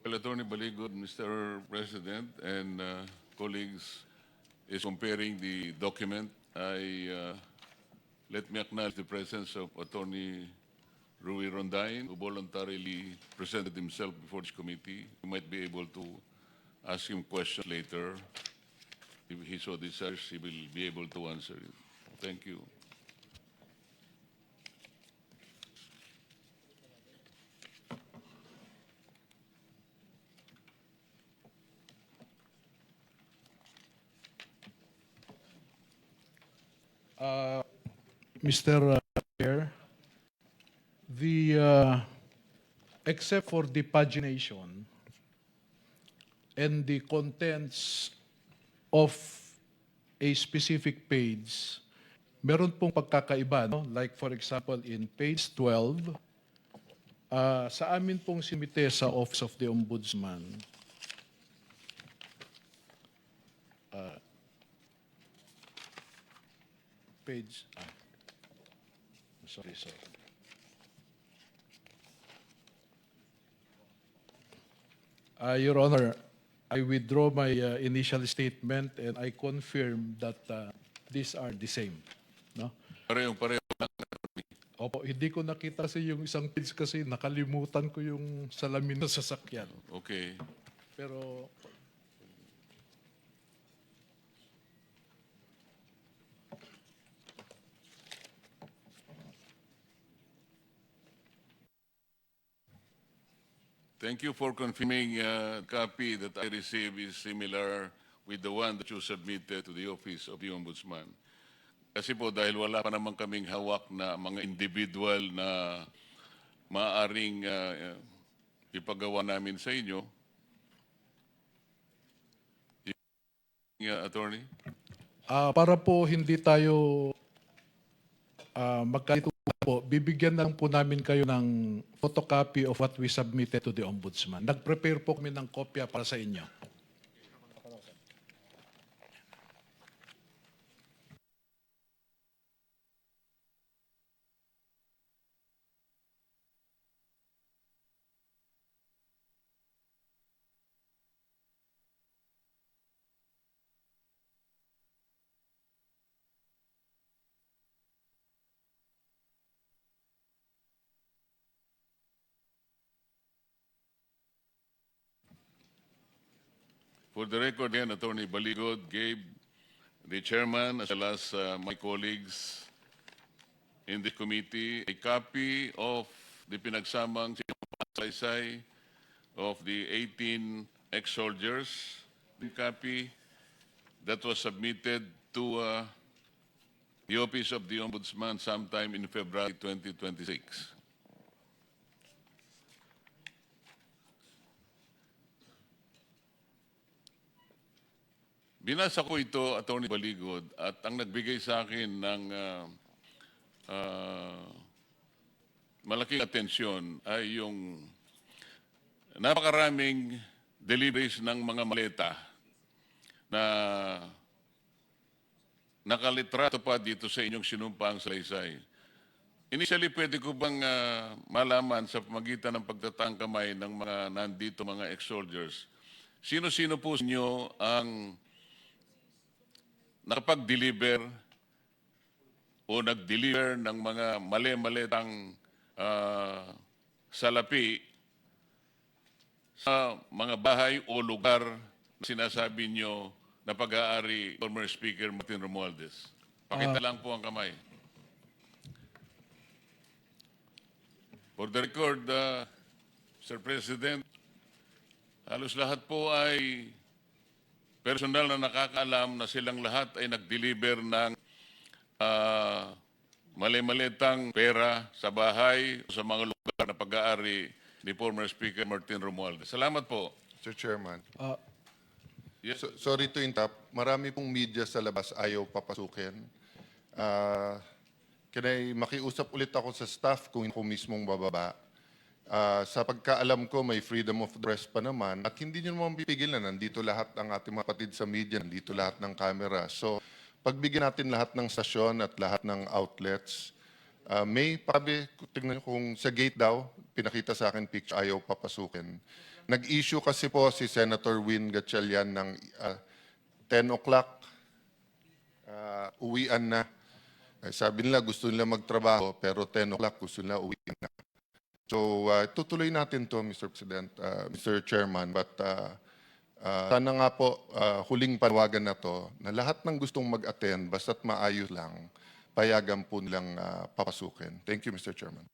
Well, Attorney Baligod, Mr. President and colleagues, is comparing the document. Let me acknowledge the presence of Attorney Rui Rondain, who voluntarily presented himself before this committee. You might be able to ask him questions later. If he so desires, he will be able to answer it. Thank you. Mr. Chair, except for the pagination and the contents of a specific page, meron pong pagkakaiba, no? Like for example, in page 12, Sa amin pong simite sa Office of the Ombudsman, page, sorry. Your Honor, I withdraw my initial statement and I confirm that these are the same. No? Parehong-pareho. Opo, hindi ko nakita kasi yung isang page kasi nakalimutan ko yung salamin ng sasakyan. Okay. Pero Thank you for confirming copy that I received is similar with the one that you submitted to the Office of the Ombudsman. Kasi po dahil wala pa naman kaming hawak na mga individual na maaaring ipagawa namin sa inyo, Attorney? para po hindi tayo magkalito po, bibigyan na lang po namin kayo ng photocopy of what we submitted to the Ombudsman. Nag-prepare po kami ng kopya para sa inyo. For the record, again, Attorney Baligod gave the chairman as well as my colleagues in the committee a copy of the pinagsamang salaysay of the 18 ex-soldiers. The copy that was submitted to the Office of the Ombudsman sometime in February 2026. Binasa ko ito, Attorney Baligod, at ang nagbigay sa akin ng malaking atensyon ay yung napakaraming deliveries ng mga maleta na nakalitrato pa dito sa inyong sinumpaang salaysay. Initially, pwede ko bang malaman sa pamagitan ng pagtatangkamay ng mga nandito, mga ex-soldiers, sino-sino po sa inyo ang nakapag-deliver o nag-deliver ng mga mali-malitang salapi sa mga bahay o lugar na sinasabi nyo na pag-aari former Speaker Martin Romualdez? Pakita lang po ang kamay. For the record, Mr. President, halos lahat po ay personal na nakakaalam na silang lahat ay nag-deliver ng mali-malitang pera sa bahay o sa mga lugar na pag-aari ni former Speaker Martin Romualdez. Salamat po. Mr. Chairman. Yes. Sorry to interrupt. Marami pong media sa labas ayaw papasukin. Makiusap ulit ako sa staff kung ako mismong bababa. Sa pagkaalam ko, may freedom of the press pa naman at hindi nyo naman pipigil na nandito lahat ng ating mga kapatid sa media, nandito lahat ng camera. So, pagbigyan natin lahat ng stasyon at lahat ng outlets, may pabi, tingnan nyo kung sa gate daw, pinakita sa akin picture, ayaw papasukin. Nag-issue kasi po si Senator Win Gatchalian ng 10 o'clock, uwian na. Sabi nila gusto nila magtrabaho pero 10 o'clock gusto nila uwian na. So, tutuloy natin to, Mr. President, Mr. Chairman, but sana nga po, huling panawagan na to, na lahat ng gustong mag-attend, basta't maayos lang, payagan po nilang papasukin. Thank you, Mr. Chairman.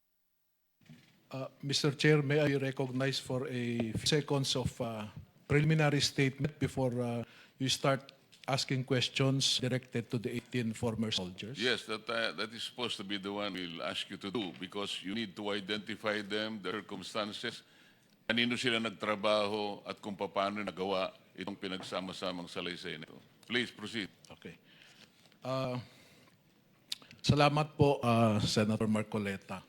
Mr. Chair, may I recognize for a few seconds of preliminary statement before you start asking questions directed to the 18 former soldiers? Yes, that is supposed to be the one we'll ask you to do because you need to identify them, their circumstances, kanino sila nagtrabaho at kung paano nagawa itong pinagsama-samang salaysay nito. Please proceed. Okay. Salamat po, Senator Marcoleta.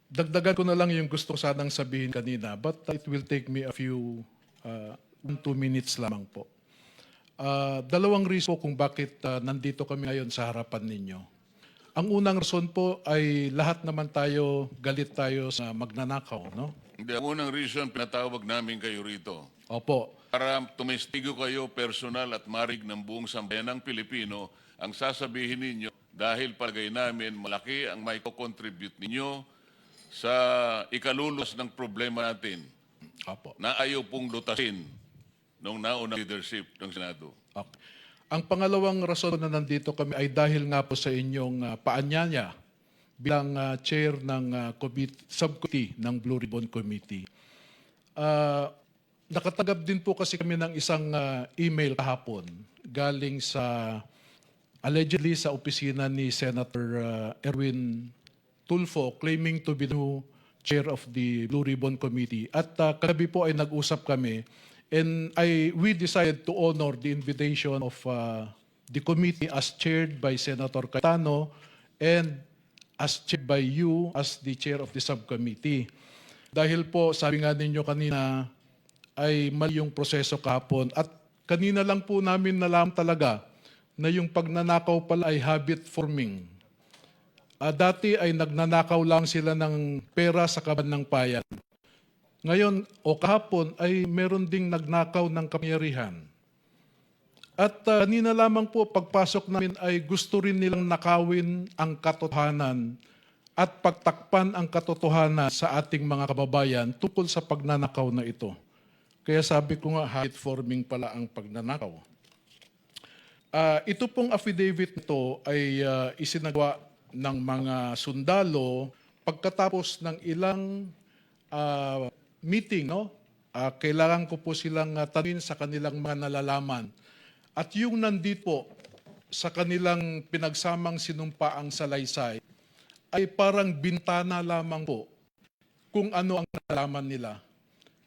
dagdagan ko na lang yung gusto ko sanang sabihin kanina, but it will take me a few, 2 minutes lamang po. Dalawang reason po kung bakit nandito kami ngayon sa harapan ninyo. Ang unang rason po ay lahat naman tayo, galit tayo sa magnanakaw, no? Hindi, ang unang reason, pinatawag namin kayo rito. Opo. Para tumestigo kayo personal at marig ng buong sambayan ng Pilipino, ang sasabihin ninyo, dahil palagay namin malaki ang may contribute ninyo sa ikalulus ng problema natin Opo. na ayaw pong lutasin nung naunang leadership ng Senado. Okay. Ang pangalawang rason na nandito kami ay dahil nga po sa inyong paanyaya bilang chair ng subcommittee ng Blue Ribbon Committee. Nakatanggap din po kasi kami ng isang email kahapon galing sa allegedly sa opisina ni Senator Erwin Tulfo claiming to be the new chair of the Blue Ribbon Committee. At kagabi po ay nag-usap kami and we decided to honor the invitation of the committee as chaired by Senator Cayetano and as chaired by you as the chair of the subcommittee. Dahil po, sabi nga ninyo kanina, ay mali yung proseso kahapon. At kanina lang po namin nalaman talaga na yung pagnanakaw pala ay habit forming. Dati ay nagnanakaw lang sila ng pera sa kaban ng bayan. Ngayon o kahapon ay meron ding nagnakaw ng kapangyarihan. At kanina lamang po pagpasok namin ay gusto rin nilang nakawin ang katotohanan at pagtakpan ang katotohanan sa ating mga kababayan tungkol sa pagnanakaw na ito. Kaya sabi ko nga, habit forming pala ang pagnanakaw. Ito pong affidavit nito ay isinagawa ng mga sundalo pagkatapos ng ilang meeting, no? Kailangan ko po silang tanungin sa kanilang mga nalalaman. At yung nandito po sa kanilang pinagsamang sinumpaang salaysay ay parang bintana lamang po kung ano ang nalalaman nila.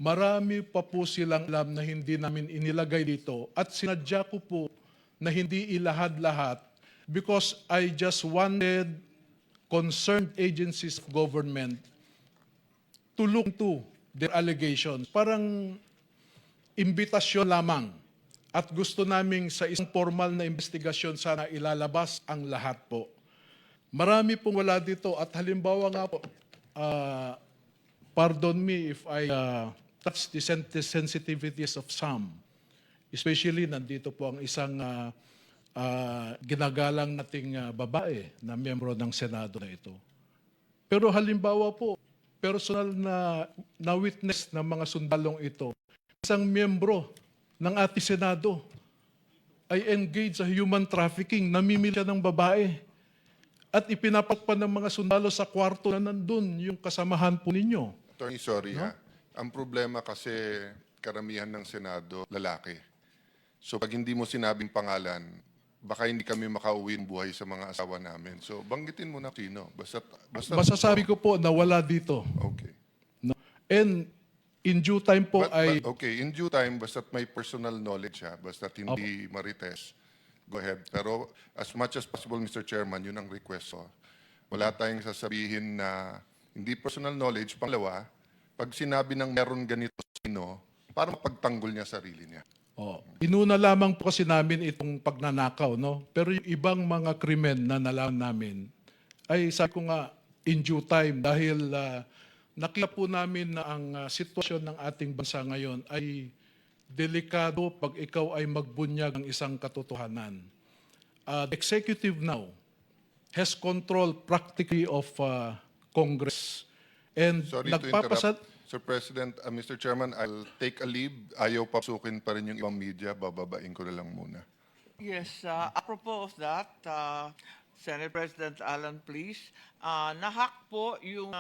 Marami pa po silang alam na hindi namin inilagay dito at sinadya ko po na hindi ilahad-lahat because I just wanted concerned agencies of government to look into their allegations. Parang imbitasyon lamang. At gusto naming sa isang formal na investigasyon sana ilalabas ang lahat po. Marami pong wala dito at halimbawa nga po, pardon me if I touch the sensitivities of some. Especially nandito po ang isang ginagalang nating babae na miyembro ng Senado na ito. Pero halimbawa po, personal na witness ng mga sundalong ito, isang miyembro ng ating Senado ay engaged sa human trafficking, namimili siya ng babae. At ipinapakpan ng mga sundalo sa kwarto na nandun yung kasamahan po ninyo. Attorney, sorry ha. Ang problema kasi karamihan ng Senado, lalaki. So pag hindi mo sinabing pangalan, baka hindi kami makauwi ng buhay sa mga asawa namin. So banggitin mo na sino. Masasabi ko po na wala dito. Okay. No? And in due time po Okay, in due time, basta't may personal knowledge ha, basta't hindi marites, go ahead. Pero as much as possible, Mr. Chairman, yun ang request ko. Wala tayong sasabihin na hindi personal knowledge. Pangalawa, pag sinabi ng meron ganito sino, para mapagtanggol niya sarili niya. Inuna lamang po kasi namin itong pagnanakaw, no? Pero yung ibang mga krimen na nalaman namin, ay sabi ko nga, in due time, dahil nakita po namin na ang sitwasyon ng ating bansa ngayon ay delikado pag ikaw ay magbunyag ng isang katotohanan. The executive now has control practically of Congress. And Sorry to interrupt. Sir President, Mr. Chairman, I'll take a leave. Ayaw papasukin pa rin yung ibang media. Bababain ko na lang muna. Yes, apropos of that, Senate President Alan, please, nahack po yung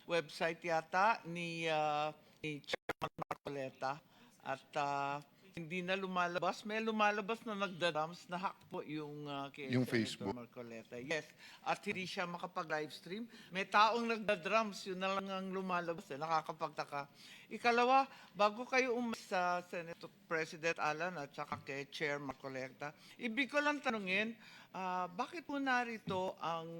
website yata ni Chairman Marcoleta at hindi na lumalabas. May lumalabas na nagda-drums, nahack po yung kay Yung Senator Facebook. Marcoleta. Yes, at hindi siya makapag-livestream. May taong nagda-drums, yun na lang ang lumalabas. Nakakapagtaka. Ikalawa, bago kayo sa Senate President Alan at saka kay Chair Marcoleta, ibig ko lang tanungin, bakit po narito ang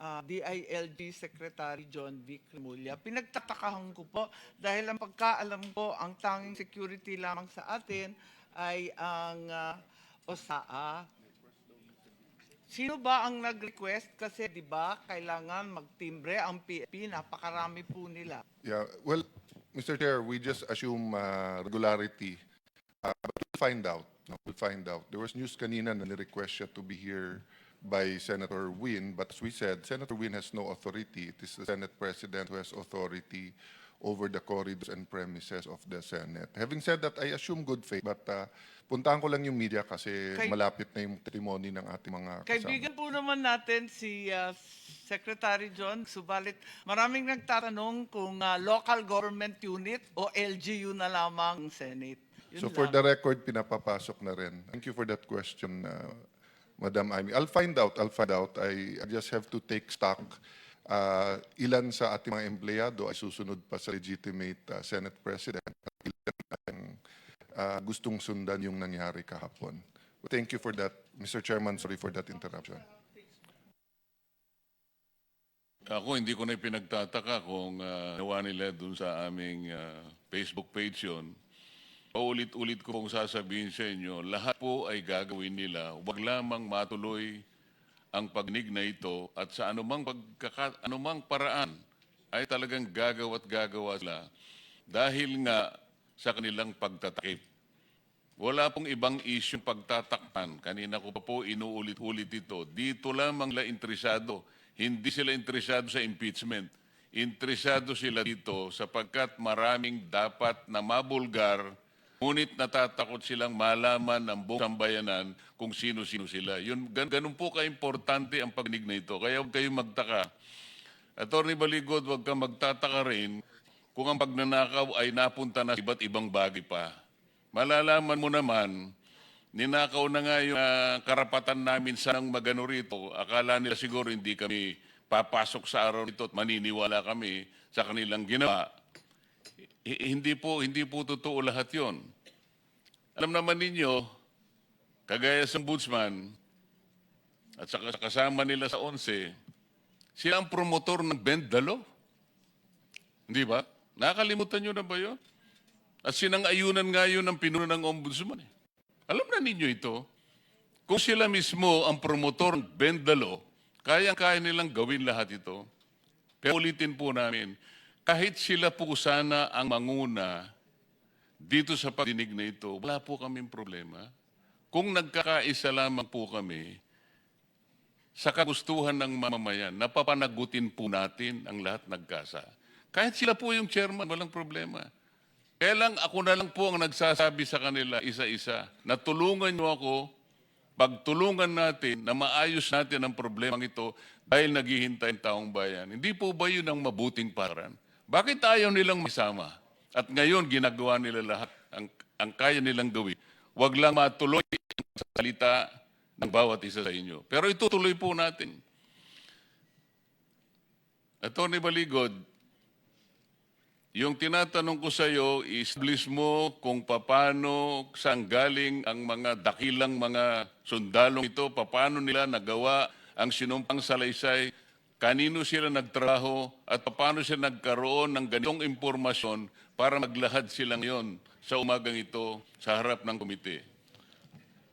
DILG Secretary John Vic Remulla. Pinagtatakahan ko po dahil ang pagkaalam ko, ang tanging security lamang sa atin ay ang OSAA. Sino ba ang nag-request? Kasi di ba kailangan magtimbre ang PNP, napakarami po nila. Yeah, well, Mr. Chair, we just assume regularity. But we'll find out. No, we'll find out. There was news kanina na ni-request siya to be here by Senator Win, but as we said, Senator Win has no authority. It is the Senate President who has authority over the corridors and premises of the Senate. Having said that, I assume good faith, but puntahan ko lang yung media kasi malapit na yung testimony ng ating mga kasama. Kaibigan po naman natin si Secretary John, subalit maraming nagtatanong kung local government unit o LGU na lamang Senate. Yun So for lang. the record, pinapapasok na rin. Thank you for that question, Madam Amy. I'll find out. I just have to take stock. Ilan sa ating mga empleyado ay susunod pa sa legitimate Senate President. At ilan ang gustong sundan yung nangyari kahapon. Thank you for that, Mr. Chairman. Sorry for that interruption. Ako, hindi ko na pinagtataka kung nawa nila dun sa aming Facebook page yun. Paulit-ulit ko pong sasabihin sa inyo, lahat po ay gagawin nila. Huwag lamang matuloy ang pagnig na ito at sa anumang paraan ay talagang gagawa sila dahil nga sa kanilang pagtatakip. Wala pong ibang isyong pagtatakpan. Kanina ko pa po inuulit-ulit ito. Dito lamang la interesado. Hindi sila interesado sa impeachment. Interesado sila dito sapagkat maraming dapat na mabulgar. Ngunit natatakot silang malaman ng buong sambayanan kung sino-sino sila. Ganun po ka-importante ang pagdinig na ito. Kaya huwag kayong magtaka. Attorney Baligod, huwag kang magtataka rin kung ang pagnanakaw ay napunta na sa iba't ibang bagay pa. Malalaman mo naman, ninakaw na nga yung karapatan namin sa nang magano rito. Akala nila siguro hindi kami papasok sa araw nito at maniniwala kami sa kanilang ginawa. Hindi po totoo lahat yon. Alam naman ninyo, kagaya sa Ombudsman, at saka kasama nila sa 11, sila ang promotor ng bend the law. Hindi ba? Nakakalimutan nyo na ba yun? At sinang-ayunan nga yun ng pinuno ng Ombudsman. Alam na ninyo ito. Kung sila mismo ang promotor ng bend the law, kaya nilang gawin lahat ito. Pero ulitin po namin, kahit sila po sana ang manguna dito sa pagdinig na ito, wala po kaming problema. Kung nagkakaisa lamang po kami sa kagustuhan ng mamamayan, napapanagutin po natin ang lahat nagkasa. Kahit sila po yung chairman, walang problema. Kaya lang ako na lang po ang nagsasabi sa kanila isa-isa na tulungan nyo ako, pagtulungan natin na maayos natin ang problemang ito dahil naghihintay ang taong bayan. Hindi po ba yun ang mabuting paraan? Bakit ayaw nilang masama? At ngayon, ginagawa nila lahat ang kaya nilang gawin. Huwag lang matuloy ang salita ng bawat isa sa inyo. Pero itutuloy po natin. Attorney Baligod, yung tinatanong ko sa iyo, establish mo kung paano, saan galing ang mga dakilang mga sundalong ito, paano nila nagawa ang sinumpang salaysay, kanino sila nagtrabaho at paano sila nagkaroon ng ganitong impormasyon para maglahad sila ngayon sa umagang ito sa harap ng komite.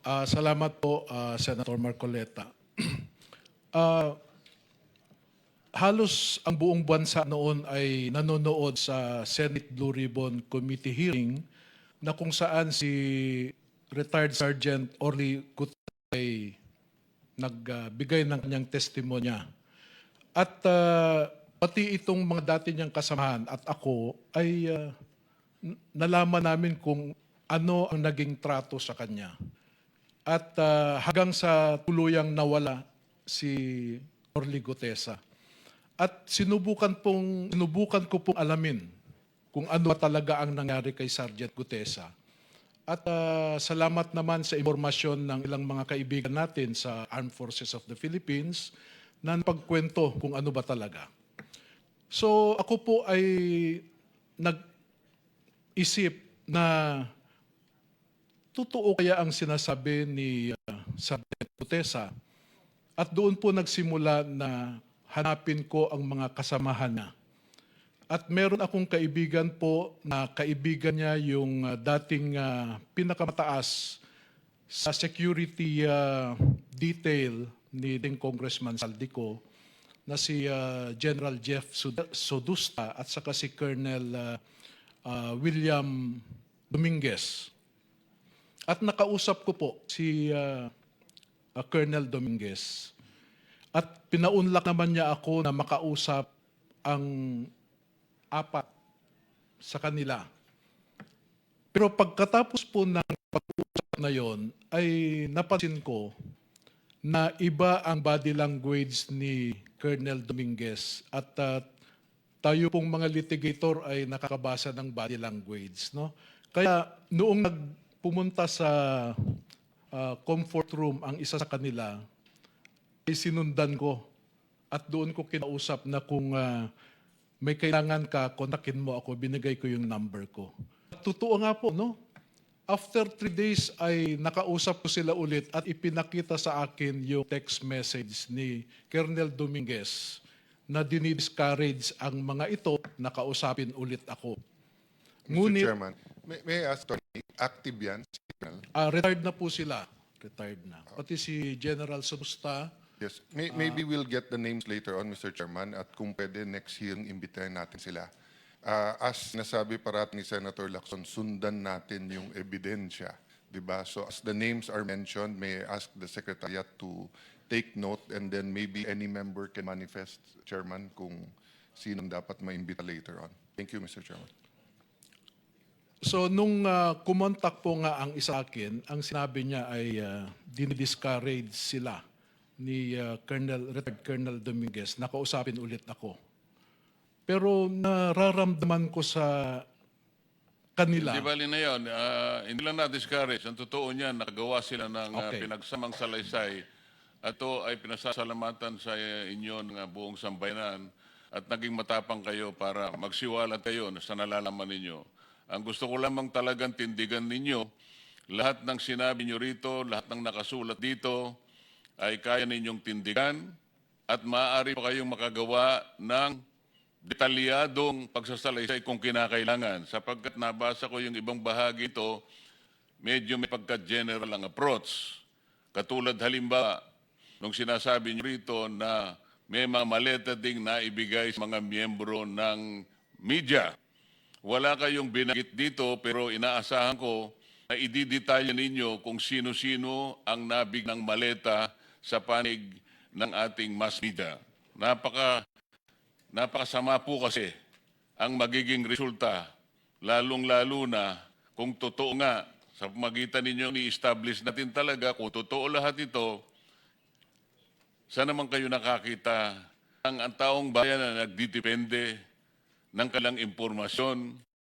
Salamat po, Senator Marcoleta. Halos ang buong bansa noon ay nanonood sa Senate Blue Ribbon Committee hearing na kung saan si retired Sergeant Orly Gutierrez ay nagbigay ng kanyang testimonya. At pati itong mga dati niyang kasamahan at ako ay nalaman namin kung ano ang naging trato sa kanya. At hanggang sa tuluyang nawala si Orly Gutesa. At sinubukan ko pong alamin kung ano talaga ang nangyari kay Sergeant Gutesa. At salamat naman sa impormasyon ng ilang mga kaibigan natin sa Armed Forces of the Philippines na pagkwento kung ano ba talaga. So ako po ay nag-isip na totoo kaya ang sinasabi ni Sergeant Gutesa at doon po nagsimula na hanapin ko ang mga kasamahan niya. At meron akong kaibigan po na kaibigan niya yung dating pinakamataas sa security detail ni ding Congressman Saldico na si General Jeff Sodusta at saka si Colonel William Dominguez. At nakausap ko po si Colonel Dominguez. At pinaunlak naman niya ako na makausap ang apat sa kanila. Pero pagkatapos po ng pag-uusap na yon, ay napansin ko na iba ang body language ni Colonel Dominguez at tayo pong mga litigator ay nakakabasa ng body language. No? Kaya noong pumunta sa comfort room ang isa sa kanila, ay sinundan ko at doon ko kinausap na kung may kailangan ka, kontakin mo ako, binigay ko yung number ko. Totoo nga po, no? After 3 days ay nakausap ko sila ulit at ipinakita sa akin yung text message ni Colonel Dominguez na dinidiscourage ang mga ito na kausapin ulit ako. Mr. Chairman, may I ask, Tony, active yan? Si Colonel? Retired na po sila. Retired na. Pati si General Sodusta. Yes. Maybe we'll get the names later on, Mr. Chairman, at kung pwede, next hearing, imbitahin natin sila. As nasabi parati ni Senator Lacson, sundan natin yung ebidensya. Diba? So as the names are mentioned, may I ask the Secretariat to take note and then maybe any member can manifest, Chairman, kung sinong dapat maimbita later on. Thank you, Mr. Chairman. So nung kumontak po nga ang isa akin, ang sinabi niya ay dinidiscourage sila ni Retired Colonel Dominguez, nakausapin ulit ako. Pero nararamdaman ko sa kanila. Di bali na yun, hindi lang na-discourage. Ang totoo niyan, nakagawa sila ng Okay. pinagsamang salaysay. At ito ay pinasasalamatan sa inyo ng buong sambayanan at naging matapang kayo para magsiwalat kayo sa nalalaman ninyo. Ang gusto ko lamang talagang tindigan ninyo, lahat ng sinabi nyo rito, lahat ng nakasulat dito, ay kaya ninyong tindigan at maaari pa kayong makagawa ng detalyadong pagsasalaysay kung kinakailangan. Sapagkat nabasa ko yung ibang bahagi ito, medyo may pagka-general ang approach. Katulad halimbawa, nung sinasabi nyo rito na may mga maleta ding naibigay sa mga miyembro ng media. Wala kayong binanggit dito pero inaasahan ko na ididetalya ninyo kung sino-sino ang nabig ng maleta sa panig ng ating mass media. Napakasama po kasi ang magiging resulta, lalong-lalo na kung totoo nga, sa pamagitan ninyo ni-establish natin talaga, kung totoo lahat ito, saan naman kayo nakakita ang taong bayan na nagdidepende ng kailang impormasyon